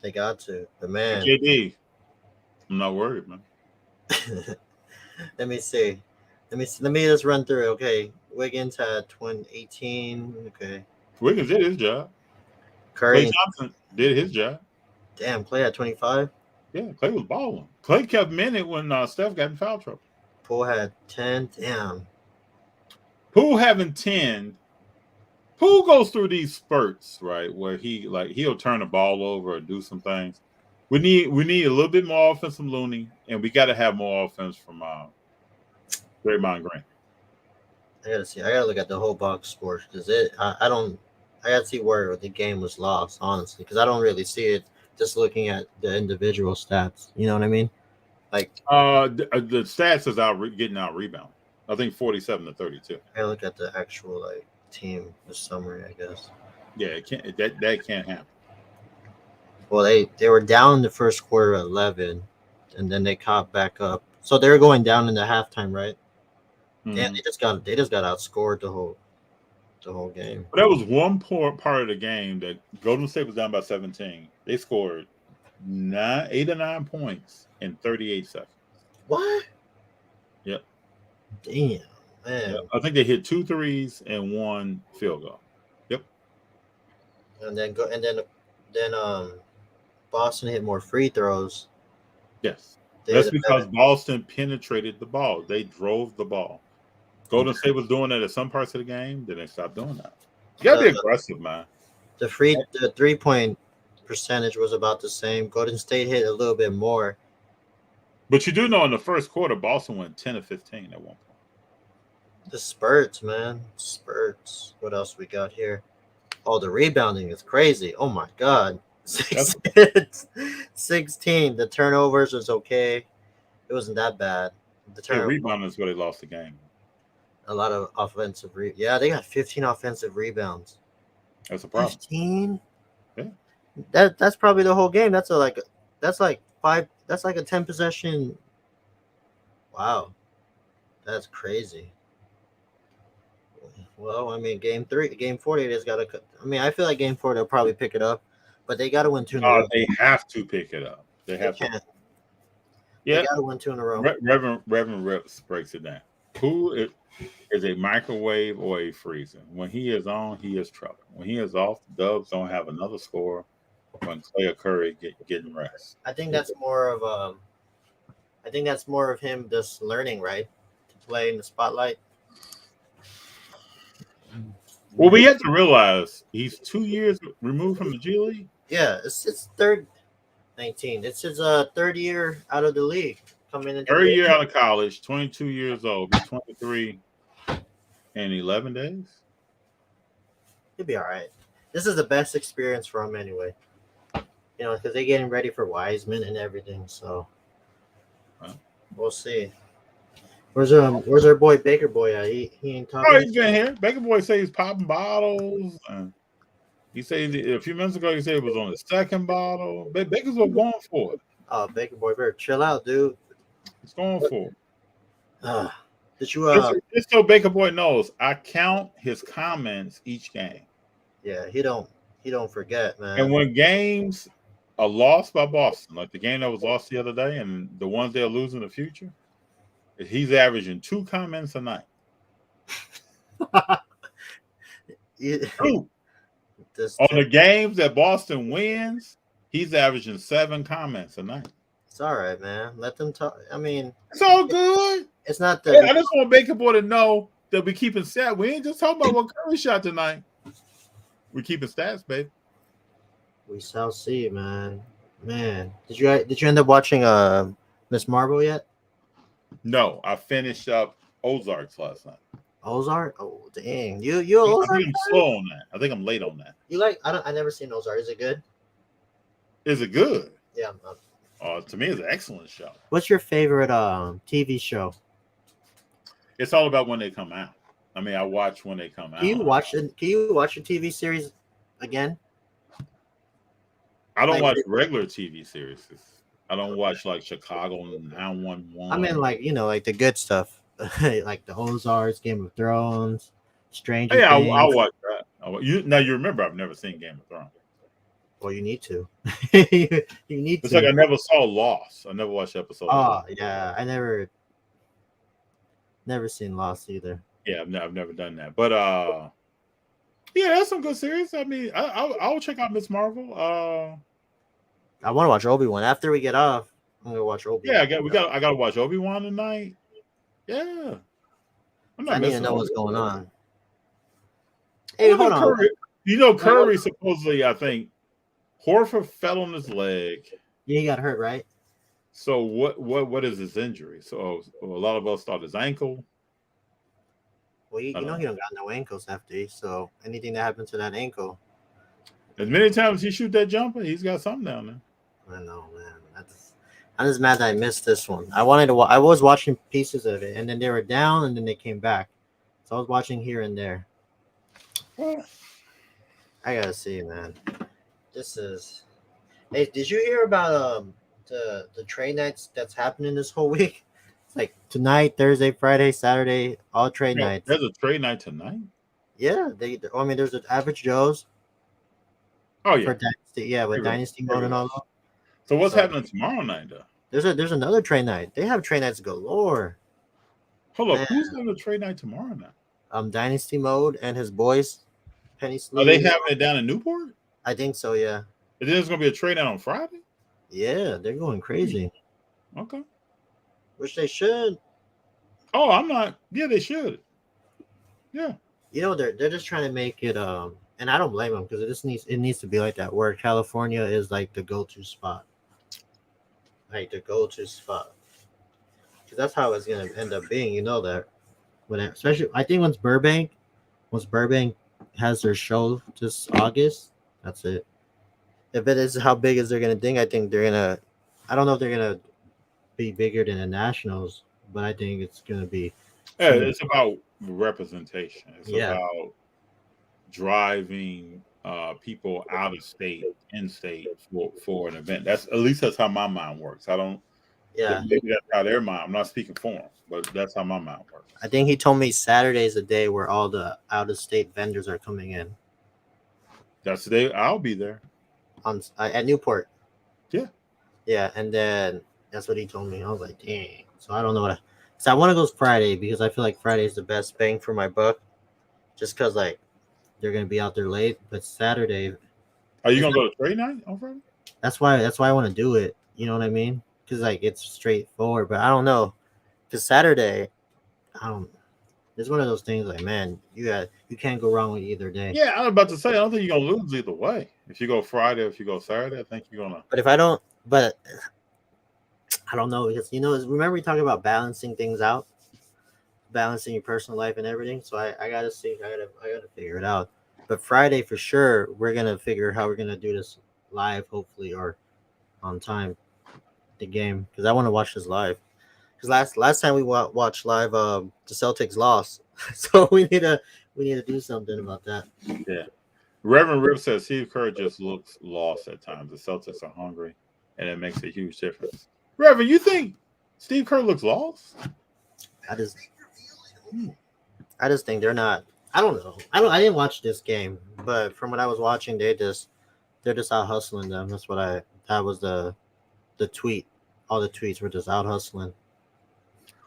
they got to. But man, JD, I'm not worried, man. Let me see. Let me just run through it. Okay, Wiggins had 18. Okay, Wiggins did his job. Curry Klay Thompson did his job. Damn, Klay had 25. Yeah, Klay was balling. Klay kept minute when Steph got in foul trouble. Poole had 10. Damn. Poole having 10. Poole goes through these spurts, right, where he'll turn the ball over or do some things. We need a little bit more offense from Looney, and we got to have more offense from Draymond Green. I gotta look at the whole box score because I gotta see where the game was lost, honestly, because I don't really see it just looking at the individual stats. You know what I mean? Like the stats is getting out rebound. I think 47-32. I look at the actual team, the summary, I guess. Yeah, it can't. That can't happen. Well, they were down in the first quarter 11, and then they caught back up. So they were going down in the halftime, right? Mm-hmm. And they just got outscored the whole game. But that was one part of the game that Golden State was down by 17. They scored 8 or 9 points in 38 seconds. What? Yep. Damn, man. Yep. I think they hit 2 threes and 1 field goal. Yep. And then Boston hit more free throws. Yes. That's because Boston penetrated the ball. They drove the ball. Golden State was doing that at some parts of the game. Then they stopped doing that. You gotta be aggressive, man. The 3-point percentage was about the same. Golden State hit a little bit more. But you do know in the first quarter, Boston went 10 of 15 at one point. The spurts, man. Spurts. What else we got here? Oh, the rebounding is crazy. Oh my God. 16. The turnovers was okay. It wasn't that bad. The rebounding is where they lost the game. A lot of offensive yeah, they got 15 offensive rebounds. That's a problem. 15? Yeah. That's probably the whole game. That's like a 10 possession. Wow. That's crazy. Well, I mean, game 4, they just gotta. I mean, I feel like game 4 they'll probably pick it up, but they gotta win 2 in a row. They have to pick it up. They They have to. can't. They Yeah, gotta win 2 in a row. Reverend Rips breaks it down. Who is a microwave or a freezer? When he is on, he is trouble. When he is off, the Dubs don't have another score. When Clay or Curry getting rest. I think that's more of I think that's more of him just learning, right, to play in the spotlight. Well, we have to realize he's 2 years removed from the G League. Yeah, it's third 19. It's his third year out of the league, coming into Third year out of college, 22 years old. He's 23 in 11 days. He'll be all right. This is the best experience for him anyway. You know, because they're getting ready for Wiseman and everything. So we'll see. Where's our boy Baker Boy at? He ain't talking. Oh, he's been here. Baker Boy say he's popping bottles. He said a few minutes ago he said he was on the second bottle. Baker's going for it. Oh, Baker Boy, better chill out, dude. He's going for it. Did you just so Baker Boy knows, I count his comments each game. Yeah, he don't forget, man. And when games are lost by Boston, like the game that was lost the other day, and the ones they'll lose in the future, he's averaging 2 comments a night. 2. On the games that Boston wins, he's averaging 7 comments a night. It's all right, man. Let them talk. I mean, it's all good. It's not that. I just want Baker Boy to know that we keeping stats. We ain't just talking about what Curry shot tonight. We keeping stats, baby. We shall see, man. Man, did you end up watching Miss Marvel yet? No, I finished up Ozarks last night. Ozark? Oh, dang. You I think I'm slow on that. I think I'm late on that. You like? I never seen Ozark. Is it good? Is it good? Yeah. To me, it's an excellent show. What's your favorite TV show? It's all about when they come out. I mean, I watch when they come out. Can you watch a TV series again? I don't watch regular TV series. I don't watch like Chicago 911. I mean, like, like the good stuff, like the Ozarks, Game of Thrones, Stranger Things. I'll watch that. You remember I've never seen Game of Thrones. Well, you need to. you need it's to. Like I never saw Lost. I never watched episodes. Oh yeah, I never seen Lost either. Yeah, I've never done that. But yeah, that's some good series. I mean, I'll check out Miss Marvel. I want to watch Obi-Wan after we get off. I'm gonna watch Obi-Wan. Yeah, I gotta watch Obi-Wan tonight. Yeah, I need to know what's going on. Hey, hold on. Curry, Curry supposedly, I think Horford fell on his leg. Yeah, he got hurt, right? So what is his injury? So a lot of us thought his ankle. Well, he don't got no ankles, FD. So anything that happens to that ankle. As many times he shoot that jumper, he's got something down there. I know, man. I'm just mad that I missed this one. I was watching pieces of it, and then they were down, and then they came back. So I was watching here and there. Well, I gotta see, man. This is. Hey, did you hear about the trade nights that's happening this whole week? It's like tonight, Thursday, Friday, Saturday, all trade nights. There's a trade night tonight. Yeah, there's an Average Joe's. Oh yeah, for Dynasty, with Dynasty mode and all that. So what's happening tomorrow night though? There's another trade night. They have trade nights galore. Hold up, who's having a trade night tomorrow night? Dynasty mode and his boys, Penny Sleeve. Are they having it down in Newport? I think so. Yeah. And then there's gonna be a trade night on Friday. Yeah, they're going crazy. Okay. Which they should. Oh, I'm not. Yeah, they should. Yeah. They're just trying to make it and I don't blame them because it needs to be like that where California is like the go-to spot. Like the go-to spot. Because that's how it's gonna end up being, that. Especially I think once Burbank has their show this August, that's it. If it is how big as they're gonna think, I think they're gonna I don't know if they're gonna be bigger than the Nationals, but I think it's gonna be it's about representation. It's about driving people out of state, in state for an event. That's at least that's how my mind works. I don't Yeah. Maybe that's how their mind. I'm not speaking for them, but that's how my mind works. I think he told me Saturday is the day where all the out of state vendors are coming in That's the day I'll be there. on at Newport. Yeah. Yeah, and then that's what he told me. I was like, dang. So I don't know what. So I want to go Friday because I feel like Friday is the best bang for my buck, just because like they're gonna be out there late. But Saturday, Are you gonna go to trade night on Friday? that's why I want to do it. You know what I mean? Because like it's straightforward. But I don't know. Because Saturday, I don't. It's one of those things like, man, you can't go wrong with either day. Yeah, I was about to say I don't think you're gonna lose either way. If you go Friday, if you go Saturday, I think you're gonna. But if I don't, but I don't know because remember we talked about balancing things out, balancing your personal life and everything. So I gotta see, I gotta figure it out. But Friday for sure, we're gonna figure how we're gonna do this live, hopefully, or on time, the game because I want to watch this live. Because last time we watched live, the Celtics lost, so we need to do something about that. Yeah. Reverend Rip says Steve Kerr just looks lost at times. The Celtics are hungry, and it makes a huge difference. Reverend, you think Steve Kerr looks lost? I just think they're not. I don't know. I didn't watch this game, but from what I was watching, they're just out hustling them. That was the tweet. All the tweets were just out hustling.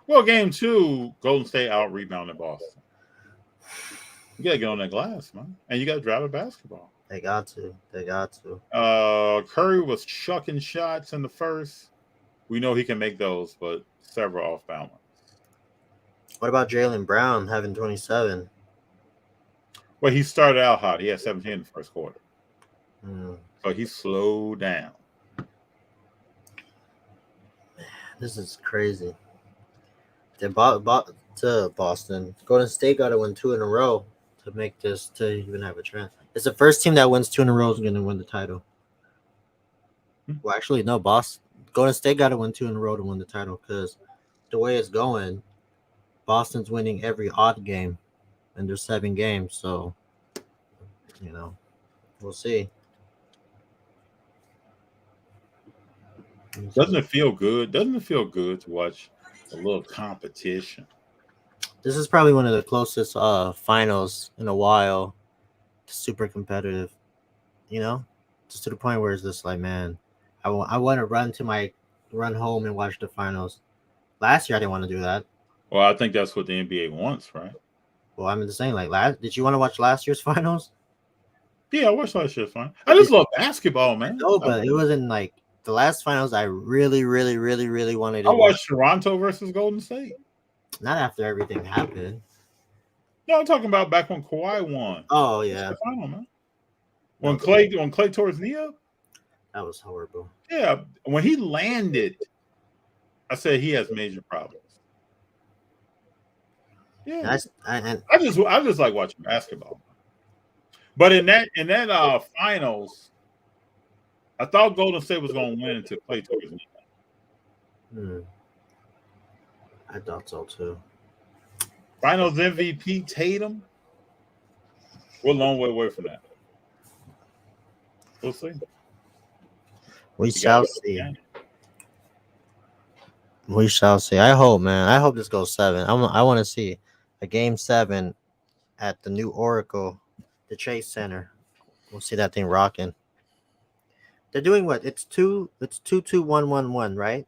Well, game 2, Golden State out rebounded Boston. You gotta get on that glass, man, and you gotta drive a basketball. They got to. Curry was chucking shots in the first. We know he can make those, but several off balance. What about Jaylen Brown having 27? Well, he started out hot. He had 17 in the first quarter. Man, So he slowed down. this is crazy. They bought to Boston. Golden State got to win 2 in a row to make this to even have a chance. It's the first team that wins 2 in a row is going to win the title. Well, actually, no, Golden State got to win 2 in a row to win the title because the way it's going, Boston's winning every odd game, and there's 7 games. So, we'll see. Doesn't it feel good? Doesn't it feel good to watch a little competition? This is probably one of the closest finals in a while. Super competitive, just to the point where it's just like, man, I want to run home and watch the finals. Last year, I didn't want to do that. Well, I think that's what the NBA wants, right? Well, I'm just saying, like, did you want to watch last year's finals? Yeah, I watched last year's finals. I just love basketball, man. No, but it wasn't like the last finals. I really, really, really, really wanted to. I watched Toronto versus Golden State. Not after everything happened. No, I'm talking about back when Kawhi won. Oh yeah, the final, man. When Clay tore his knee up. That was horrible. Yeah, when he landed, I said he has major problems. Yeah, I just like watching basketball. But in that finals, I thought Golden State was going to win until Clay tore his knee. I thought so too. Finals MVP Tatum. We're a long way away from that. We'll see. We shall see. We shall see. I hope, man. I hope this goes 7. I want to see a game 7 at the new Oracle, the Chase Center. We'll see that thing rocking. They're doing what? It's 2-2-1-1-1, right?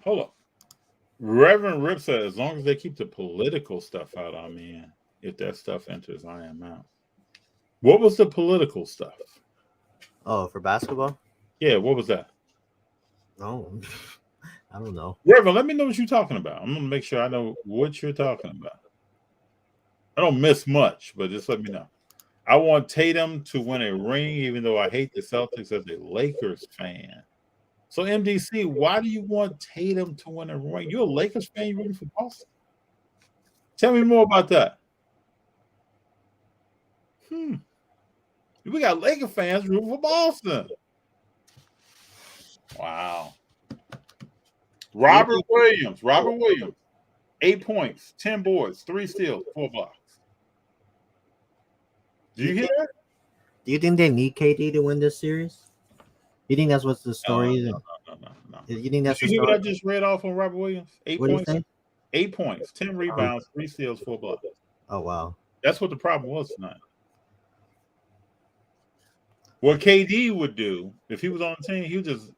Hold up. Reverend Rip said, as long as they keep the political stuff out, I'm in. If that stuff enters, I am out. What was the political stuff? Oh, for basketball? Yeah, what was that? Oh, I don't know. Reverend, let me know what you're talking about. I'm going to make sure I know what you're talking about. I don't miss much, but just let me know. I want Tatum to win a ring, even though I hate the Celtics as a Lakers fan. So, MDC, why do you want Tatum to win a ring? You're a Lakers fan, you're rooting for Boston. Tell me more about that. We got Lakers fans rooting for Boston. Wow. Robert Williams, 8 points, 10 boards, 3 steals, 4 blocks. Do you hear that? Do you think they need KD to win this series? You think that's what the story is? No. You think that's Did a you hear what I start? just read off on Robert Williams? What do you say? 8 points, 10 rebounds, 3 steals, 4 blocks. Oh wow. That's what the problem was tonight. What KD would do if he was on the team, he would just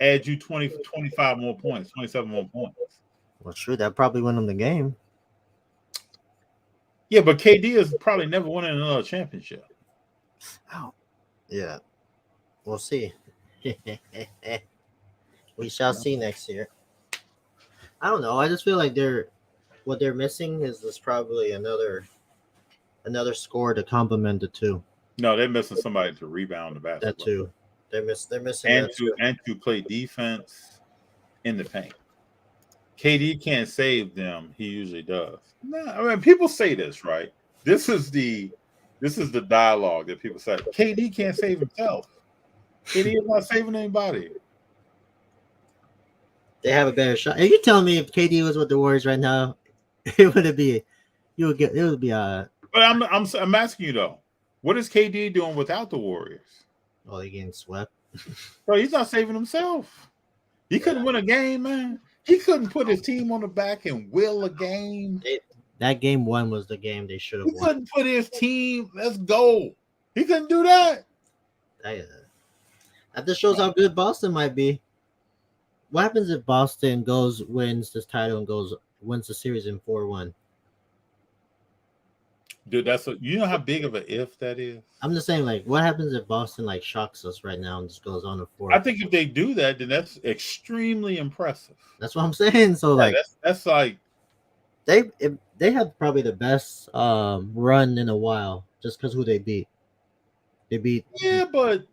add you 20, 25 more points, 27 more points. Well, sure, that probably win them the game. Yeah, but KD is probably never winning another championship. Oh, yeah. We'll see. We shall see next year. I don't know. I just feel like what they're missing is probably another score to complement the two. No, they're missing somebody to rebound the basketball. That too. They're missing and that to and to play defense in the paint. KD can't save them. He usually does. No, I mean people say this, right? This is the dialogue that people say. KD can't save himself. KD is not saving anybody. They have a better shot. Are you telling me if KD was with the Warriors right now, it would be But I'm asking you though, what is KD doing without the Warriors? oh, they getting swept. Bro, he's not saving himself. He couldn't win a game, man. He couldn't put his team on the back and will a game. That game one was the game they should have He won. couldn't put his team. Let's go. He couldn't do that. That just shows how good Boston might be. What happens if Boston wins this title and wins the series in 4-1? Dude, you know how big of an if that is? I'm just saying, like, what happens if Boston like shocks us right now and just goes on a 4? I think if they do that, then that's extremely impressive. That's what I'm saying. So like that's like they have probably the best run in a while just because who they beat. Yeah, but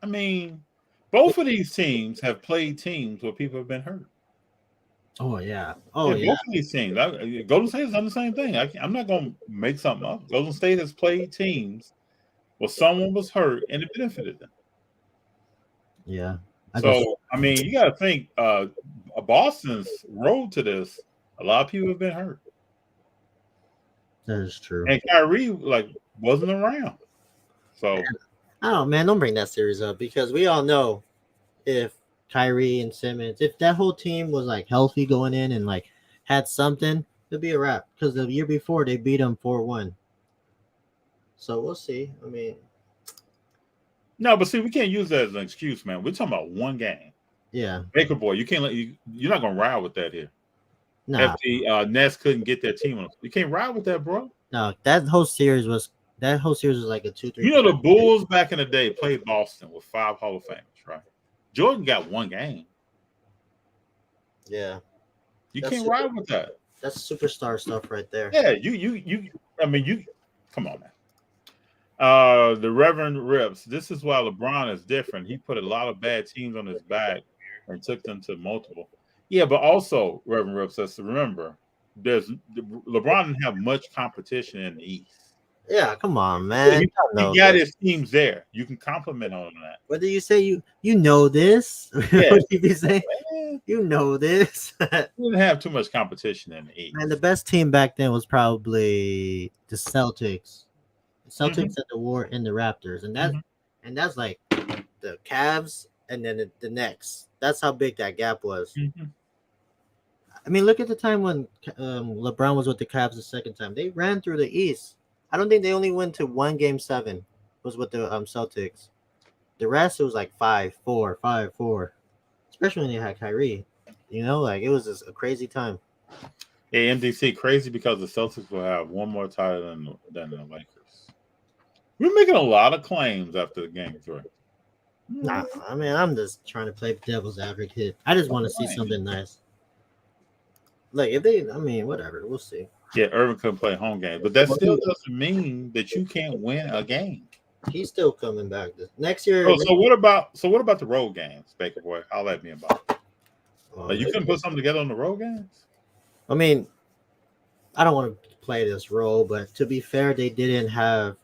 I mean, both of these teams have played teams where people have been hurt. Oh yeah. Both of these teams. Golden State has done the same thing. I'm not going to make something up. Golden State has played teams where someone was hurt and it benefited them. Yeah. I mean, you got to think Boston's road to this. A lot of people have been hurt. That is true. And Kyrie wasn't around. So I don't know, man. Don't bring that series up because we all know if Kyrie and Simmons, if that whole team was like healthy going in and like had something, it'd be a wrap. Because the year before they beat them 4-1. So we'll see. I mean, no, but see, we can't use that as an excuse, man. We're talking about one game. Yeah, Baker boy, you can't you're not gonna ride with that here. nah. If the Nets couldn't get their team on, you can't ride with that, bro. No, that whole series was like a 2-3. You know, the Bulls back in the day played Boston with 5 Hall of Famers, right? Jordan got one game. Yeah, You can't ride with that. That's superstar stuff right there. Yeah, you. I mean, you. Come on, man. The Reverend Rips. This is why LeBron is different. He put a lot of bad teams on his back and took them to multiple. Yeah, but also Reverend Rips has to remember, LeBron didn't have much competition in the East. Yeah, come on, man. He got his teams there. You can compliment on that. What do you say? You know this? Yeah. What did you say? You know this? He didn't have too much competition in the East. And the best team back then was probably the Celtics. The Celtics at the War and the Raptors, and that's like the Cavs and then the Knicks. That's how big that gap was. Mm-hmm. I mean, look at the time when LeBron was with the Cavs the second time. They ran through the East. I don't think they only went to one game 7. Was with the Celtics. The rest it was like 5-4, 5-4. Especially when they had Kyrie. You know, like it was just a crazy time. Yeah, MDC crazy because the Celtics will have one more title than the Lakers. We're making a lot of claims after game 3. Nah, I mean, I'm just trying to play devil's advocate. I just want to see something nice. Like if they, I mean, whatever, we'll see. Yeah, Irvin couldn't play home games, but that still doesn't mean that you can't win a game. He's still coming back next year. So what about the road games, Baker boy? I'll let me about it. You couldn't put something together on the road games? I mean, I don't want to play this role, but to be fair, they didn't have.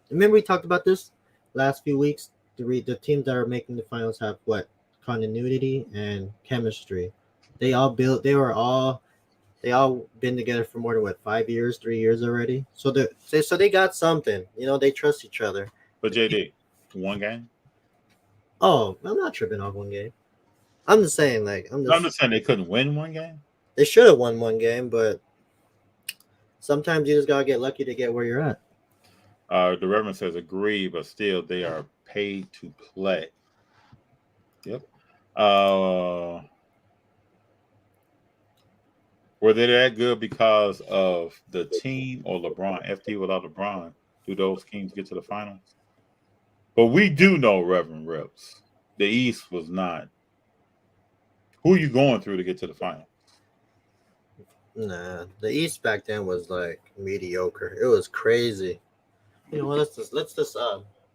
Remember we talked about this last few weeks. The teams that are making the finals have what continuity and chemistry. They all been together for more than 5 years, 3 years already. So they got something. You know, they trust each other. But JD, one game? Oh, I'm not tripping off one game. I'm just saying, like, I'm just saying they couldn't win one game. they should have won one game, but sometimes you just gotta get lucky to get where you're at. The Reverend says agree, but still they are paid to play. Yep. Were they that good because of the team or LeBron? FT without LeBron, do those teams get to the finals? But we do know, Reverend Rips, the East was not. Who are you going through to get to the final? Nah, the East back then was like mediocre. It was crazy. You know what? Let's just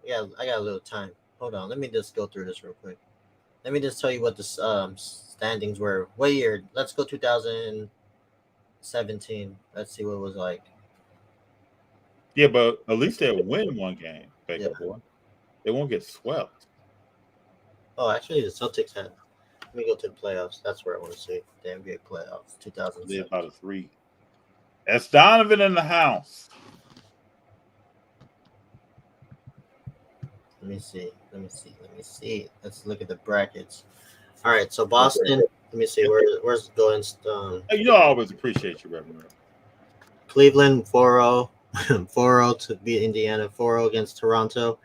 yeah, I got a little time. Hold on, let me just go through this real quick. Let me just tell you what the standings were. What year? Let's go 2017. Let's see what it was like. Yeah, but at least they'll win one game, Baker Yeah. boy. They won't get swept. Oh, actually, the Celtics had. Let me go to the playoffs. That's where I want to see the NBA playoffs. They're 2007. about a 3. That's Donovan in the house. Let me see. Let's look at the brackets. All right, so Boston. Let me see where's going. Hey, you know I always appreciate you, Reverend Rips. Cleveland 4-0, 4-0 to beat Indiana, 4-0 against Toronto,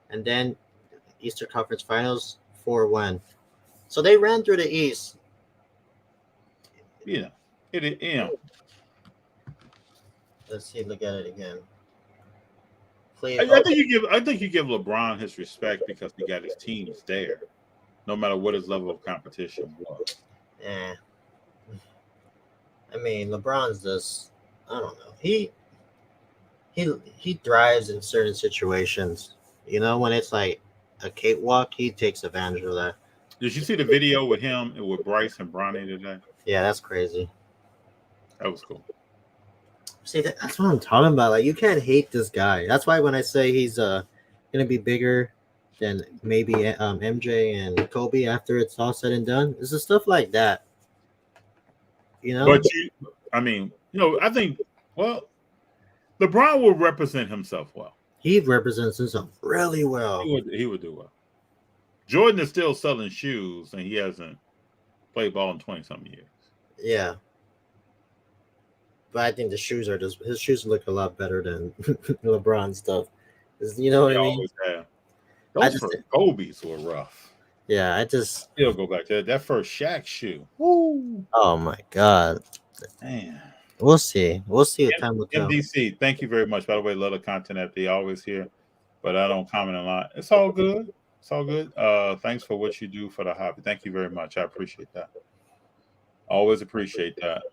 and then Eastern Conference Finals 4-1. So they ran through the East. Yeah, it. Let's see. Look at it again. I think you give LeBron his respect because he got his teams there, no matter what his level of competition was. Yeah. I mean, LeBron's just. I don't know. He thrives in certain situations. You know, when it's like a cakewalk, he takes advantage of that. Did you see the video with him and with Bryce and Bronny today? Yeah, that's crazy. That was cool. See, that's what I'm talking about. Like, you can't hate this guy. That's why when I say he's gonna be bigger than maybe MJ and Kobe after it's all said and done, it's the stuff like that. You know? But I think LeBron will represent himself well. He represents himself really well. He would do well. Jordan is still selling shoes, and he hasn't played ball in 20-something years. Yeah. But I think his shoes look a lot better than LeBron stuff. You know what I mean? Always have. Those first Kobe's were rough. Yeah, I still go back to that first Shaq shoe. Woo! Oh my God. Man. We'll see. We'll see what time will tell. MDC, thank you very much. By the way, love the content that they always hear, but I don't comment a lot. It's all good. It's all good. Thanks for what you do for the hobby. Thank you very much. I appreciate that. Always appreciate that.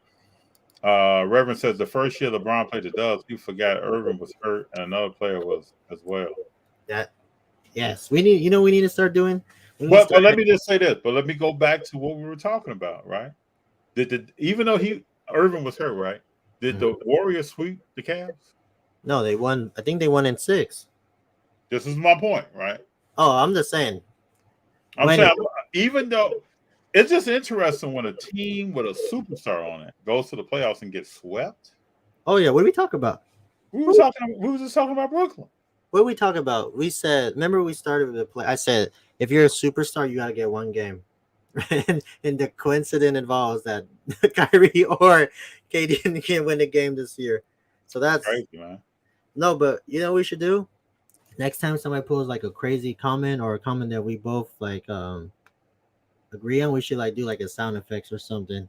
Reverend says the first year LeBron played the Dubs, he forgot Irvin was hurt and another player was as well. Yes, we need to start doing. But let me just say this. But let me go back to what we were talking about, right? Even though Irvin was hurt, right? Did the Warriors sweep the Cavs? No, they won. I think they won in 6. This is my point, right? Oh, I'm just saying. I'm saying, even though it's just interesting when a team with a superstar on it goes to the playoffs and gets swept. Oh yeah, what did we talk about? We were just talking about Brooklyn. What did we talk about? We said, remember we started with the play. I said, if you're a superstar, you gotta get one game. and the coincidence involves that Kyrie or KD can't win the game this year. So that's crazy, man. No, but you know what we should do? Next time somebody pulls like a crazy comment or a comment that we both like agree on, we should like do like a sound effects or something.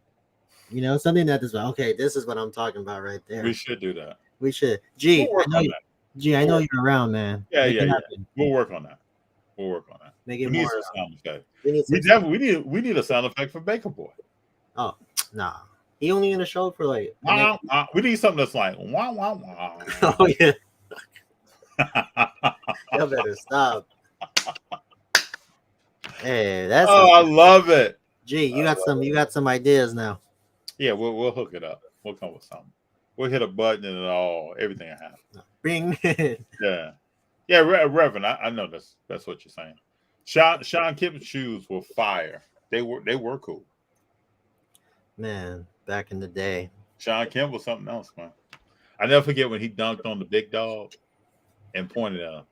You know, something that is okay, this is what I'm talking about right there. We should do that. We should. I know you're around, man. Yeah. We'll work on that. Make it we more. Sound effect. We need a sound effect for Baker Boy. Oh, nah. He only in the show for like. We need something that's like wah wah wah. Oh yeah. You better stop. Hey, that's. I love it. Gee, you got some ideas now. Yeah, we'll hook it up. We'll come with something. We'll hit a button and everything will happen. Bing. Yeah, Reverend. I know that's what you're saying. Sean Kipp's shoes were fire. They were cool. Man, back in the day. Sean Kemp was something else, man. I never forget when he dunked on the big dog and pointed at him.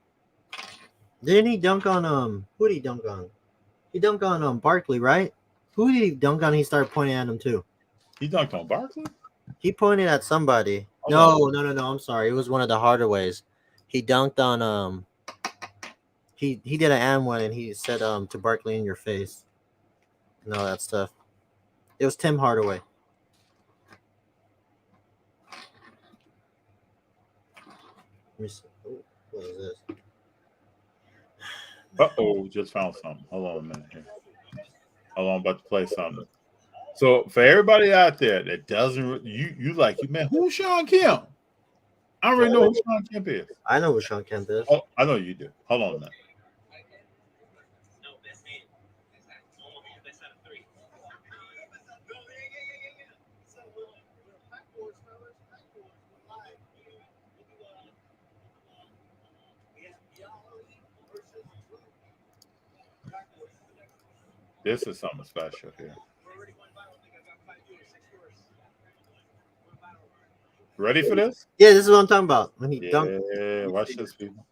Didn't he dunk on who did he dunk on? He dunked on Barkley, right? Who did he dunk on? He started pointing at him too. He dunked on Barkley? He pointed at somebody. Hold No. I'm sorry. It was one of the harder ways. He dunked on He did an and one and he said to Barkley in your face and all that stuff. It was Tim Hardaway. Let me see. Oh, what is this? Uh-oh, just found something. Hold on a minute here. Hold on, I'm about to play something. So for everybody out there that doesn't you like you man, who's Sean Kemp? I already know who Sean Kemp is. I know who Sean Kemp is. Oh, I know you do. Hold on a minute. This is something special here. Ready for this? Yeah, this is what I'm talking about. When he dunked. Yeah, watch this, people.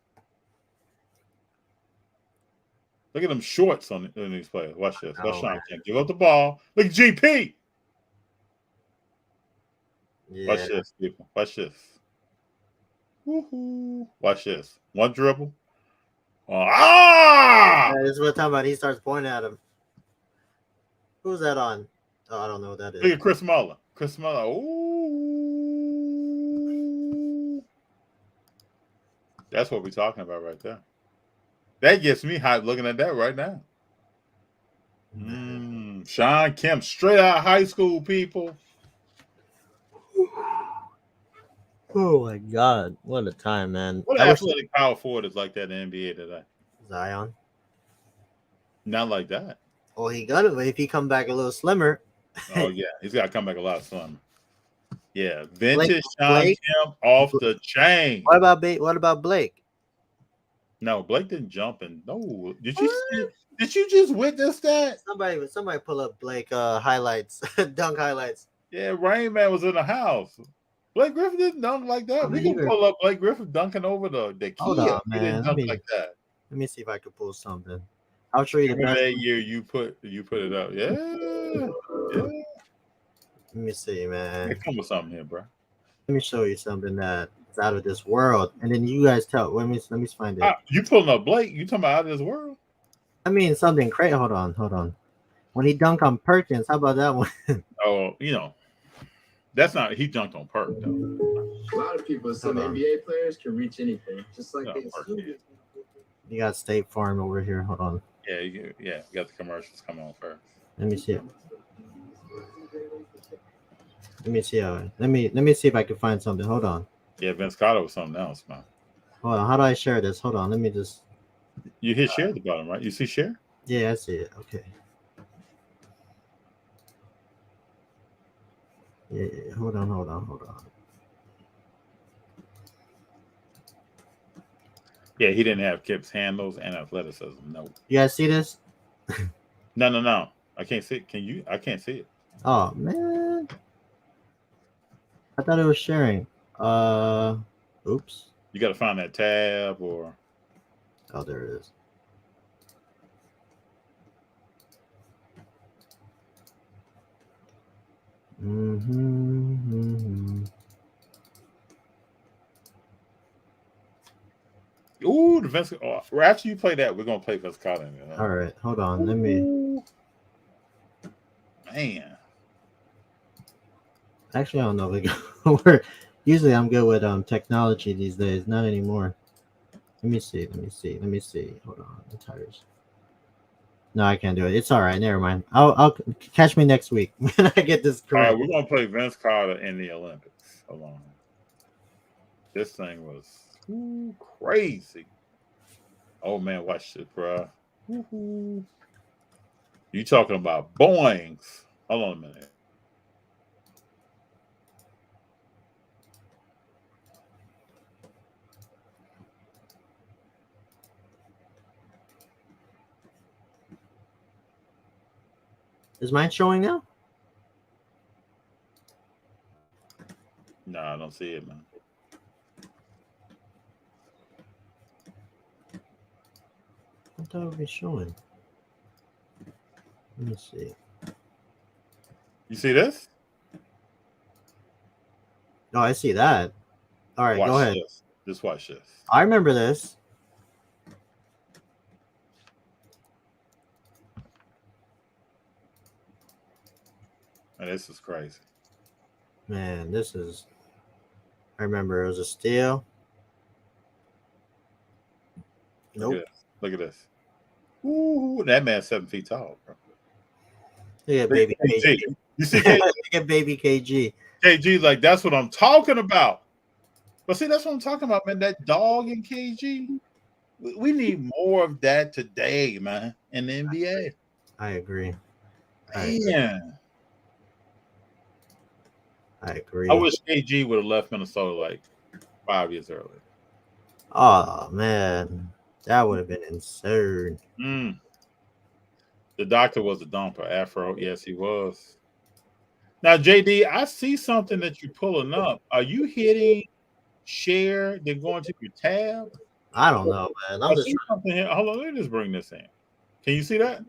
Look at them shorts on these players. Watch this. Watch Sean Kemp. Give up the ball. Look at GP. Yeah. Watch this, people. Watch this. Woohoo. Watch this. One dribble. Yeah, this is what I'm talking about. He starts pointing at him. Who's that on? Oh, I don't know what that is. Look at Chris Muller. Chris Muller. Ooh. That's what we're talking about right there. That gets me hyped looking at that right now. Sean Kemp, straight out of high school, people. Oh my God, what a time, man! What athletic power forward is like that in the NBA today? Zion. Not like that. Oh, he got it. If he come back a little slimmer. Oh yeah, he's got to come back a lot slimmer. Yeah, vintage Sean Kemp off the chain. What about Blake? No, Blake didn't jump and no. Did you just witness that? Somebody pull up Blake highlights, dunk highlights. Yeah, Rain Man was in the house. Blake Griffin didn't dunk like that. We can pull up Blake Griffin dunking over the key. Hold on, man. He didn't dunk like that. Let me see if I can pull something. I'll show you the best. That year you put it up. Yeah. Let me see, man. Hey, come with something here, bro. Let me show you something that's out of this world, and then you guys tell. Let me find it. You pulling up Blake? You talking about out of this world? I mean something crazy. Hold on. When he dunked on Perkins, how about that one? Oh, that's not. He dunked on Perk though. A lot of people said NBA players can reach anything, just like they assume. You got State Farm over here. Hold on. Yeah, you got the commercials come on first. Let me see it. Let me see if I can find something. Hold on. Yeah, Vince Carter was something else, man. Hold on. How do I share this? Hold on. Let me just. You hit share at the bottom, right? You see share? Yeah, I see it. Okay. Yeah. Hold on. Yeah, he didn't have Kip's handles and athleticism. No. You guys see this? No. I can't see it. Can you? I can't see it. Oh man. I thought it was sharing. Oops. You got to find that tab or. Oh, there it is. Ooh, the Vince. After you play that, we're gonna play Vince Carter. All right, hold on. Let me. Man. Actually, I don't know. We're usually I'm good with technology these days. Not anymore. Let me see. Hold on. The tires. No, I can't do it. It's all right. Never mind. I'll catch me next week when I get this correct. All right, we're gonna play Vince Carter in the Olympics. Hold on. This thing was crazy. Oh man, watch this, bro. You talking about Boeings? Hold on a minute. Is mine showing now? No, I don't see it, man. I thought it would be showing. Let me see. You see this? No, I see that. All right, Watch go ahead. this. Just watch this. I remember this. And this is crazy. Man, this is. I remember it was a steal. Nope. Look at this. Ooh, that man's 7 feet tall, bro. Look at baby KG. You see KG? Look at baby KG. KG, like, that's what I'm talking about. But see, that's what I'm talking about, man. That dog in KG. We need more of that today, man, in the NBA. I agree. Man. I agree. I wish KG would have left Minnesota like 5 years earlier. Oh, man. That would have been insane. The doctor was a dumper. Afro, yes, he was. Now, JD, I see something that you're pulling up. Are you hitting share, then going to your tab? I don't know, man. I see something here. Hold on, let me just bring this in. Can you see that?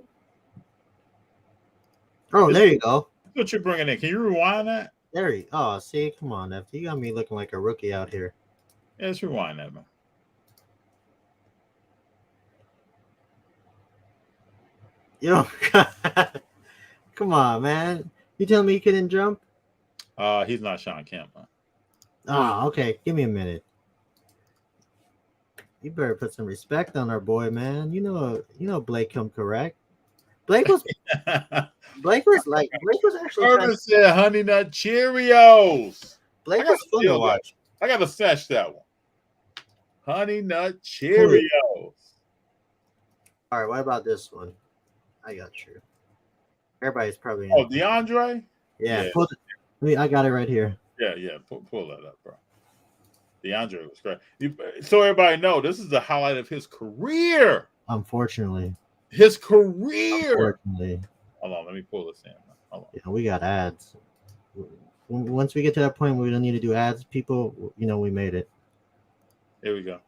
Oh, there you go. That's what you're bringing in. Can you rewind that? There you Oh, see, come on, F. You got me looking like a rookie out here. Yeah, let's rewind that, man. You know, come on, man. You telling me you couldn't jump? He's not Sean Kemp, man. Oh, okay. Give me a minute. You better put some respect on our boy, man. You know Blake come correct. Blake was actually Urban said Honey Nut Cheerios. Blake was fun to watch. I gotta snatch that one. Honey Nut Cheerios. All right, what about this one? I got you. Everybody's probably DeAndre? Yeah. I got it right here. Yeah. Pull that up, bro. DeAndre was great. So everybody know, this is the highlight of his career. Unfortunately. His career. Unfortunately. Hold on, let me pull this in. Hold on. Yeah, we got ads. Once we get to that point where we don't need to do ads, people, we made it. Here we go.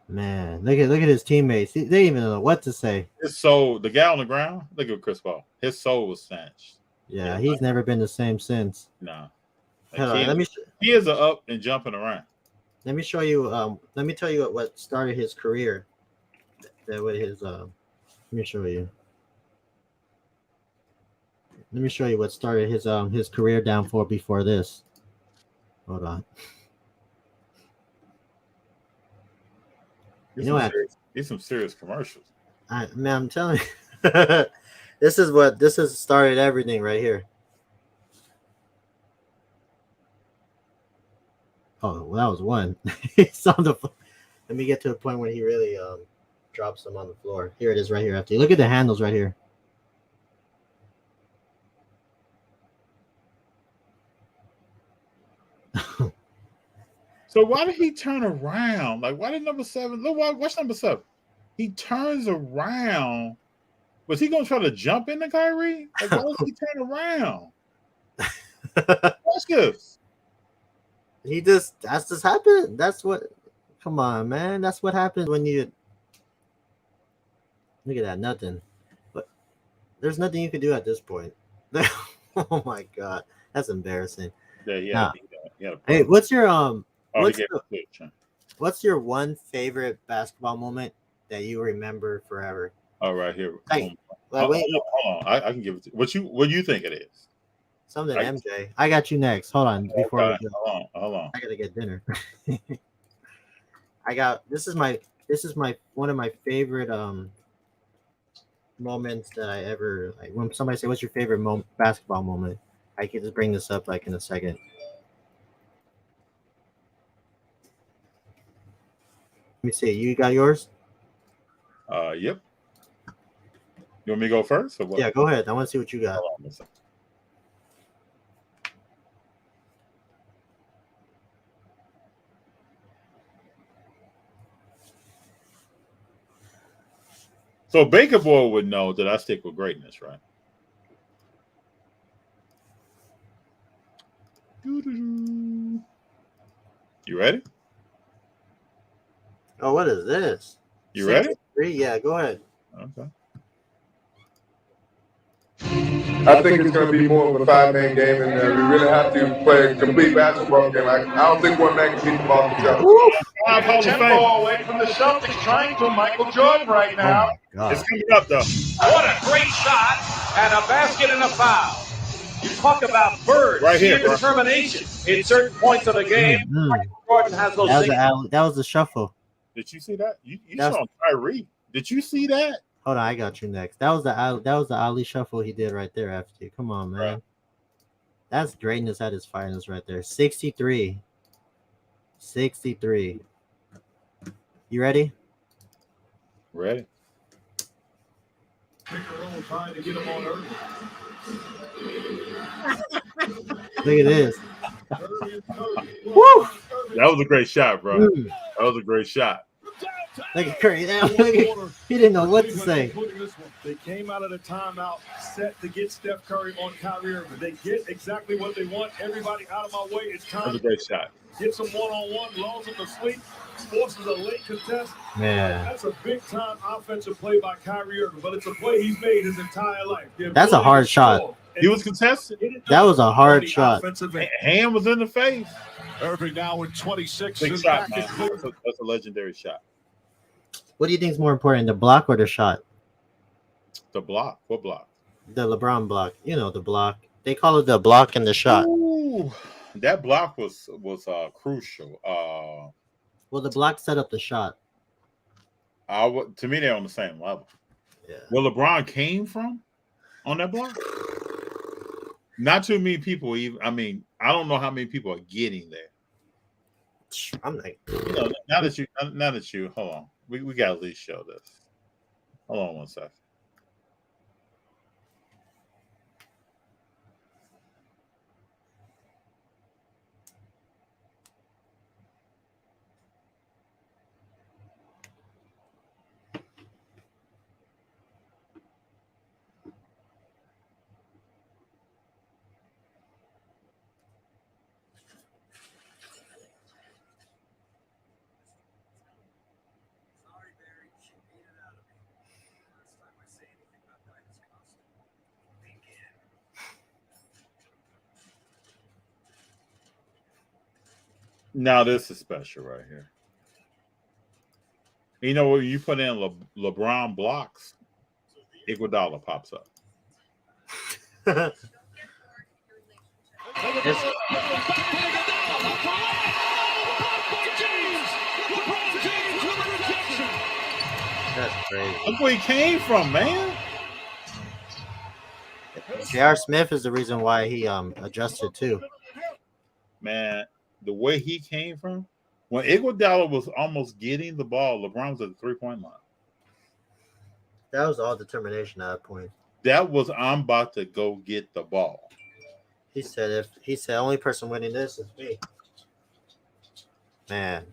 Man, look at his teammates. They didn't even know what to say. His soul, the guy on the ground, look at Chris Paul. His soul was snatched. Yeah, he's never been the same since. No. He is up and jumping around. Let me show you. Let me tell you what started his career. Let me show you. Let me show you what started his career downfall before this. Hold on. These some serious commercials. Man, I'm telling you, this has started everything right here. Oh, well, that was one. Let me get to a point where he really drops them on the floor. Here it is right here. After you look at the handles right here. So why did he turn around? Like, why did number 7? Look, watch number 7. He turns around. Was he gonna try to jump into Kyrie? Like, why did he turn around? Watch this. That's just happened. Come on, man. That's what happens when you look at that. Nothing. But there's nothing you can do at this point. Oh my God. That's embarrassing. Yeah. Hey, what's your what's your one favorite basketball moment that you remember forever? Oh, right here. Hey, hold on. I can give it to you. What do you think it is? Something MJ. I got you next. Hold on. Before we go. Hold on. I gotta get dinner. This is one of my favorite moments that I ever like. When somebody say, "What's your favorite basketball moment?" I can just bring this up like in a second. Let me see. You got yours? Yep. You want me to go first? Or what? Yeah, go ahead. I want to see what you got. So Baker Boy would know that I stick with greatness, right? You ready? Oh, what is this? You ready? 63? Yeah, go ahead. Okay. I think it's going to be more of a 5-man game, and we really have to play a complete basketball game. I don't think one man can beat the ball himself. Five Hall of Fame. Tempo away from the Celtics, trying to Michael Jordan right Oh now. my God. It's coming up though. What a great shot, and a basket and a foul. You talk about birds, Right here, sheer bro. determination in certain points of the game. Jordan has those things. That was the shuffle. Did you see that? You That's- saw Kyrie. Did you see that? Hold on, I got you next. That was the Ali shuffle he did right there after you. Come on, man. Right. That's greatness at its finest right there. 63. 63. You ready? Ready? Look at this. Woo! That was a great shot, bro. Mm. That was a great shot. Look at Curry. He didn't know what to say. They came out of the timeout set to get Steph Curry on Kyrie Irving. They get exactly what they want. Everybody out of my way. It's That was time a great shot. to get some one-on-one, lulls them to sleep, forces a late contest. Man, That's a big-time offensive play by Kyrie Irving, but it's a play he's made his entire life. That's a hard shot. He was contested. That was a hard shot. Hand was in the face. Irving now with 26. Big shot, man. That's a legendary shot. What do you think is more important, the block or the shot? The block. What block? The LeBron block. You know the block. They call it the block and the shot. Ooh, that block was crucial. Well, the block set up the shot. To me, they're on the same level. Yeah. Where LeBron came from on that block, not too many people. Even I don't know how many people are getting there. I'm like, Now that you hold on, we got to at least show this. Hold on one second. Now this is special right here. You know when you put in LeBron blocks, Iguodala pops up. that's crazy. Look where he came from, man. J.R. Smith is the reason why he adjusted too. Man, the way he came from, when Iguodala was almost getting the ball, LeBron was at the 3-point line. That was all determination at that point. That was I'm about to go get the ball. He said only person winning this is me. Man,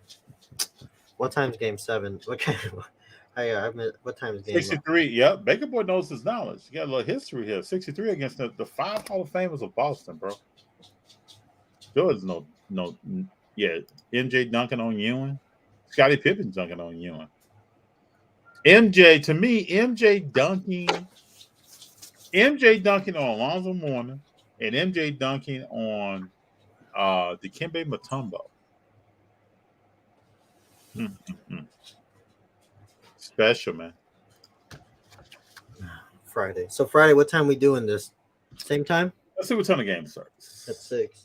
what time's game 7? What time's game 63. Yep, Baker Boy knows his knowledge. You got a little history here. 63 against the 5 Hall of Famers of Boston, bro. There was no. MJ dunking on Ewing. Scottie Pippen dunking on Ewing. MJ dunking on Alonzo Mourning and MJ dunking on Dikembe Mutombo. Special, man. Friday. So Friday, what time we doing this? Same time? Let's see what time the game starts. At 6.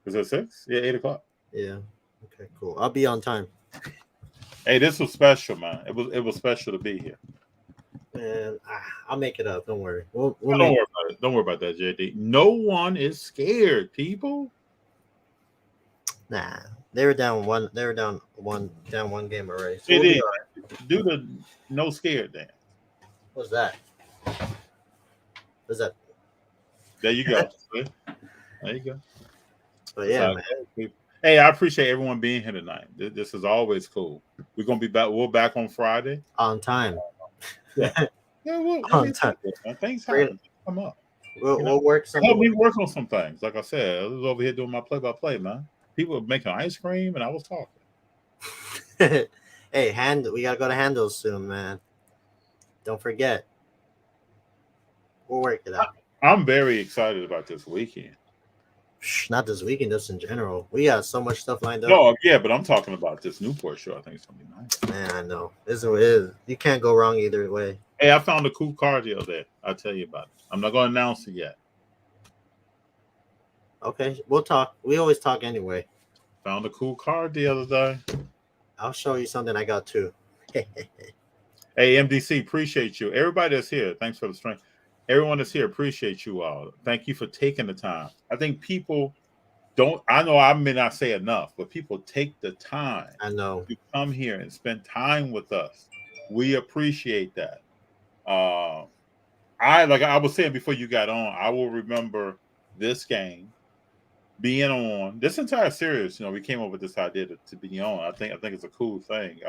Is it 6? Yeah, 8 o'clock. Yeah. Okay, cool. I'll be on time. Hey, this was special, man. It was special to be here. And I'll make it up. Don't worry. We'll Don't worry about it. Don't worry about that, JD. No one is scared, people. Nah, they were down one. They were down one game already. So JD, we'll be all right. do the no scared dance. What's that? What's that? There you go. There you go. But yeah, man. Hey, I appreciate everyone being here tonight. This is always cool. We're gonna be back. We're back on Friday. On time. Yeah, on time. Things happen. Come up. We'll work some. Help me work on some things. Like I said, I was over here doing my play-by-play, man. People were making ice cream, and I was talking. Hey, we gotta go to Handles soon, man. Don't forget. We'll work it out. I'm very excited about this weekend. Not this weekend, just in general. We got so much stuff lined up. No, yeah, but I'm talking about this Newport show. I think it's gonna be nice. Man, I know. This is what it is. You can't go wrong either way. Hey, I found a cool car deal there. I'll tell you about it. I'm not gonna announce it yet. Okay, we'll talk. We always talk anyway. Found a cool car the other day. I'll show you something I got too. Hey, MDC, appreciate you. Everybody that's here, thanks for the strength. Everyone that's here, appreciate you all. Thank you for taking the time. I think people don't, I know I may not say enough, but people take the time I know. to come here and spend time with us. We appreciate that. Like I was saying before you got on, I will remember this game being on this entire series. You know, we came up with this idea to be on. I think it's a cool thing.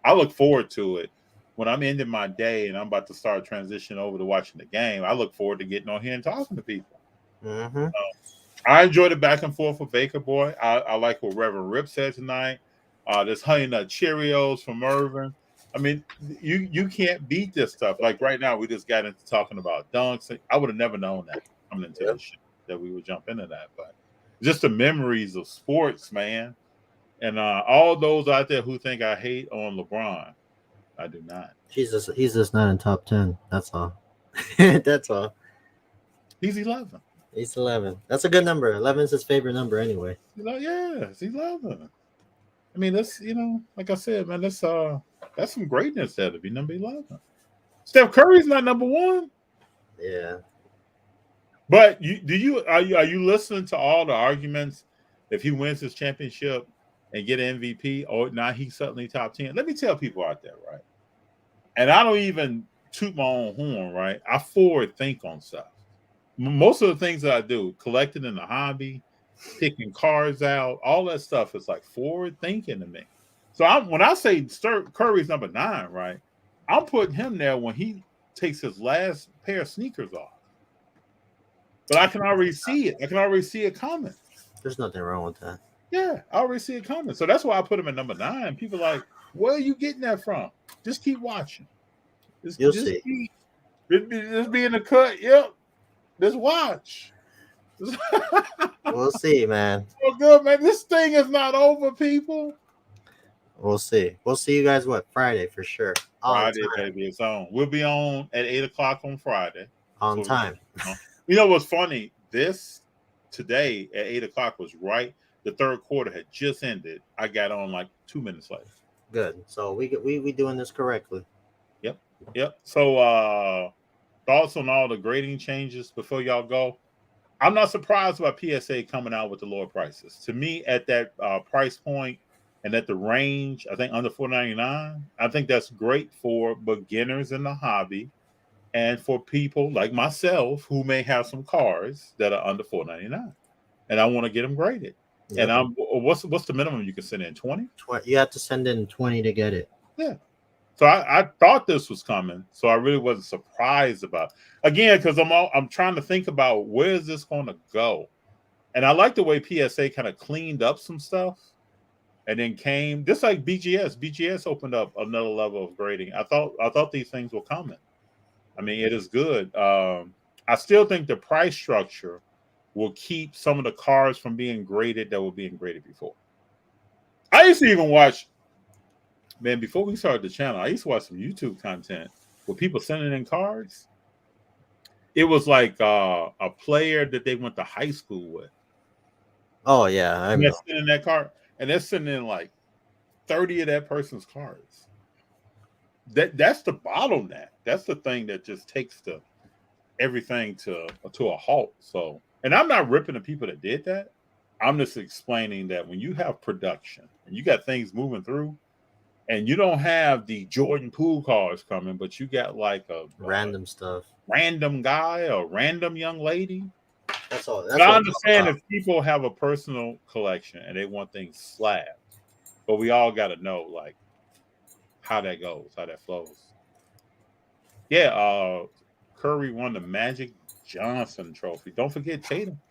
I look forward to it. When I'm ending my day and I'm about to start transitioning over to watching the game, I look forward to getting on here and talking to people. Mm-hmm. I enjoyed it back and forth with Baker Boy. I like what Reverend Rip said tonight. There's Honey Nut Cheerios from Irvin. I mean, you can't beat this stuff. Like right now, we just got into talking about dunks. I would have never known that coming into this shit, that we would jump into that. But just the memories of sports, man. And all those out there who think I hate on LeBron, I do not. He's just not in top 10. That's all. That's all. He's 11. He's 11. That's a good number. 11 is his favorite number anyway. Yeah, he's 11. I mean, that's, like I said, man, that's some greatness there to be number 11. Steph Curry's not number 1. Yeah. But are you listening to all the arguments if he wins his championship and get an MVP, or now he's suddenly top 10? Let me tell people out there, right? And I don't even toot my own horn, right? I forward think on stuff. Most of the things that I do, collecting in the hobby, picking cards out, all that stuff is like forward thinking to me. So when I say Curry's number 9, right, I'm putting him there when he takes his last pair of sneakers off. But I can already see it. I can already see it coming. There's nothing wrong with that. Yeah, I already see it coming. So that's why I put him at number 9. People are like, where are you getting that from? Just keep watching. You'll see. Just be in the cut. Yep. Just watch. We'll see, man. Oh, good, man. This thing is not over, people. We'll see. We'll see you guys, Friday for sure. Friday, baby, it's on. We'll be on at 8 o'clock on Friday. On time. You know what's funny? Today at 8 o'clock was right. The third quarter had just ended. I got on like 2 minutes later. Good. So we doing this correctly. Yep. So thoughts on all the grading changes before y'all go? I'm not surprised by PSA coming out with the lower prices. To me, at that price point and at the range, I think under $4.99, I think that's great for beginners in the hobby and for people like myself who may have some cars that are under $4.99, and I want to get them graded. Yep. And what's the minimum you can send in? 20? You have to send in 20 to get it. Yeah. So I thought this was coming, so I really wasn't surprised about it. Again, because I'm trying to think about where is this going to go, and I like the way PSA kind of cleaned up some stuff, and then came just like BGS. BGS opened up another level of grading. I thought these things were coming. I mean, it is good. I still think the price structure will keep some of the cards from being graded that were being graded before. I used to even watch. Man, before we started the channel, I used to watch some YouTube content with people sending in cards. It was like a player that they went to high school with. Oh, yeah. And they're sending that card, and they're sending in like 30 of that person's cards. That's the bottleneck. That's the thing that just takes everything to a halt. So, and I'm not ripping the people that did that. I'm just explaining that when you have production and you got things moving through, and you don't have the Jordan Poole cards coming, but you got like a random stuff, random guy or random young lady. That's all. But I understand if people have a personal collection and they want things slabbed, but we all got to know like how that goes, how that flows. Yeah, Curry won the Magic Johnson Trophy. Don't forget Tatum.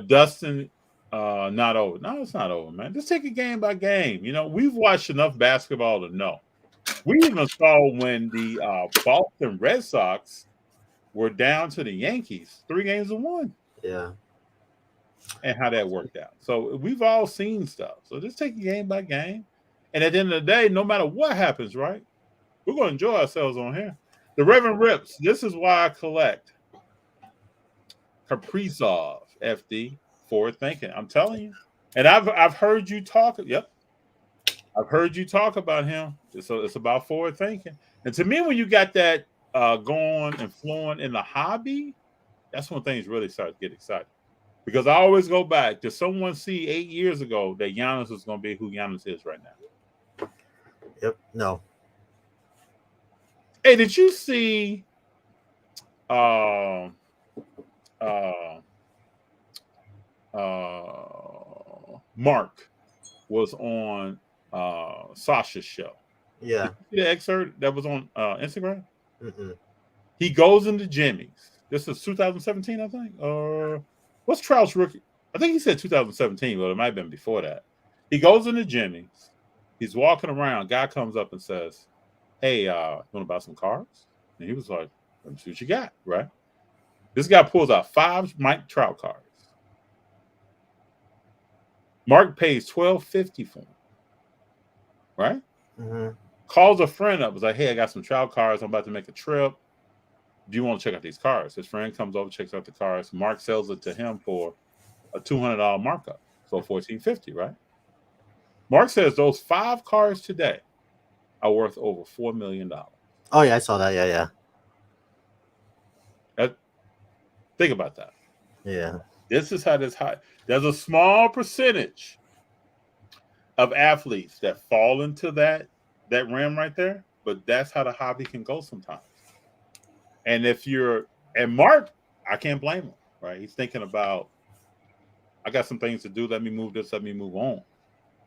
Dustin. Not over. No, it's not over, man. Just take it game by game. You know, we've watched enough basketball to know We even saw when the Boston Red Sox were down to the Yankees 3-1. Yeah. And how that worked out. So we've all seen stuff. So just take it game by game. And at the end of the day, no matter what happens, right? We're going to enjoy ourselves on here. The Reverend Rips, this is why I collect Kaprizov, FD, forward thinking. I'm telling you. And I've heard you talk. Yep. I've heard you talk about him. So it's about forward thinking. And to me, when you got that going and flowing in the hobby, that's when things really start to get exciting. Because I always go back. Did someone see 8 years ago that Giannis was going to be who Giannis is right now? Yep. No. Hey, did you see Mark was on Sasha's show? Yeah. Did you see the excerpt that was on Instagram? Mm-mm. He goes into Jimmy's. This is 2017, I think. What's Trout's rookie? I think he said 2017, but it might have been before that. He goes into Jimmy's. He's walking around. Guy comes up and says, "Hey, you want to buy some cars?" And he was like, "Let me see what you got," right? This guy pulls out 5 Mike Trout cars. Mark pays $12.50 for them, right? Mm-hmm. Calls a friend up. Was like, "Hey, I got some Trout cars. I'm about to make a trip. Do you want to check out these cars?" His friend comes over, checks out the cars. Mark sells it to him for a $200 markup, so $14.50, right? Mark says those 5 cars today are worth over $4 million. Oh yeah, I saw that. Yeah. Think about that. Yeah. This is how this high. There's a small percentage of athletes that fall into that rim right there, but that's how the hobby can go sometimes. And Mark, I can't blame him, right? He's thinking about, I got some things to do. Let me move this. Let me move on.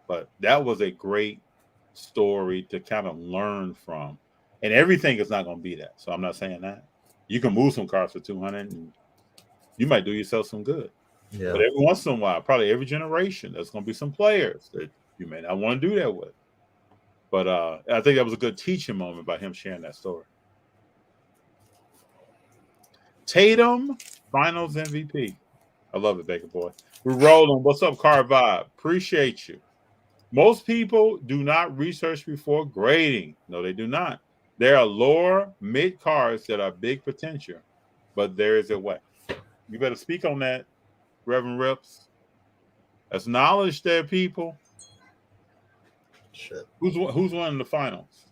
But that was a great story to kind of learn from. And everything is not going to be that. So I'm not saying that. You can move some cars for 200 and you might do yourself some good. Yeah. But every once in a while, probably every generation, there's going to be some players that you may not want to do that with. But I think that was a good teaching moment by him sharing that story. Tatum, Finals MVP. I love it, Baker Boy. We're rolling. What's up, Car Vibe? Appreciate you. Most people do not research before grading. No, they do not. There are lower mid cars that are big potential, but there is a way. You better speak on that, Reverend Rips. That's knowledge there, people. Shit. Who's winning the finals?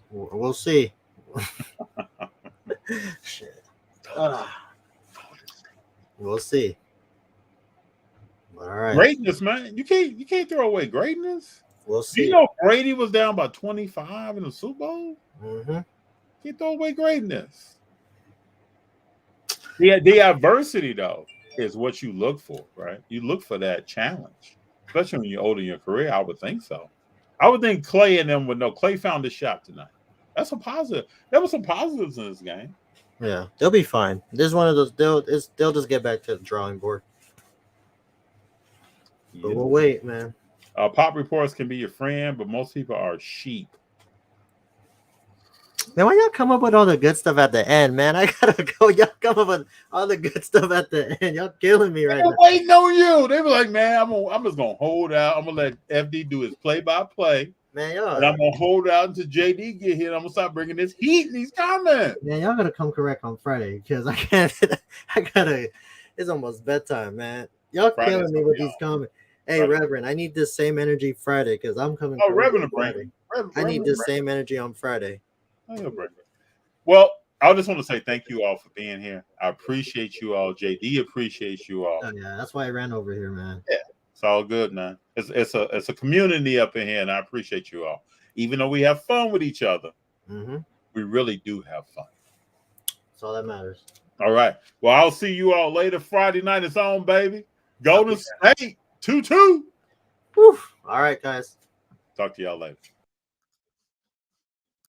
We'll see. Shit. We'll see. All right. Greatness, man. You can't throw away greatness. We'll Do see. you know Brady was down by 25 in the Super Bowl? Mm-hmm. Can't throw away greatness. Yeah, the adversity though is what you look for, right? You look for that challenge, especially when you're older in your career. I would think so. I would think Clay and them would know. Clay found his shot tonight. That's a positive. There was some positives in this game. Yeah, they'll be fine. This is one of those. They'll just get back to the drawing board. But Yeah. we'll wait, man. Pop reports can be your friend, but most people are sheep. Man, why y'all come up with all the good stuff at the end, man? I gotta go. Y'all come up with all the good stuff at the end. Y'all killing me right They're now. waiting on you. They were like, man, I'm just gonna hold out. I'm gonna let FD do his play-by-play, Man, y'all. and I'm gonna hold out until JD get here. And I'm gonna start bringing this heat in these comments. Man, y'all gotta come correct on Friday because I can't. I gotta. It's almost bedtime, man. Y'all Friday's killing me gonna with be these on. comments. Hey, Friday. Reverend, I need this same energy Friday because I'm coming. Oh, correct Reverend on will bring Friday. it. I need this Reverend- same energy on Friday. He'll bring it. Well, I just want to say thank you all for being here. I appreciate you all. JD appreciates you all. Oh yeah, that's why I ran over here, man. It's all good, man. It's a community up in here, and I appreciate you all. Even though we have fun with each other, Mm-hmm. we really do have fun. That's all that matters. All right. Well, I'll see you all later. Friday night is on, baby. Golden State 2-2. Whew. All right, guys. Talk to y'all later.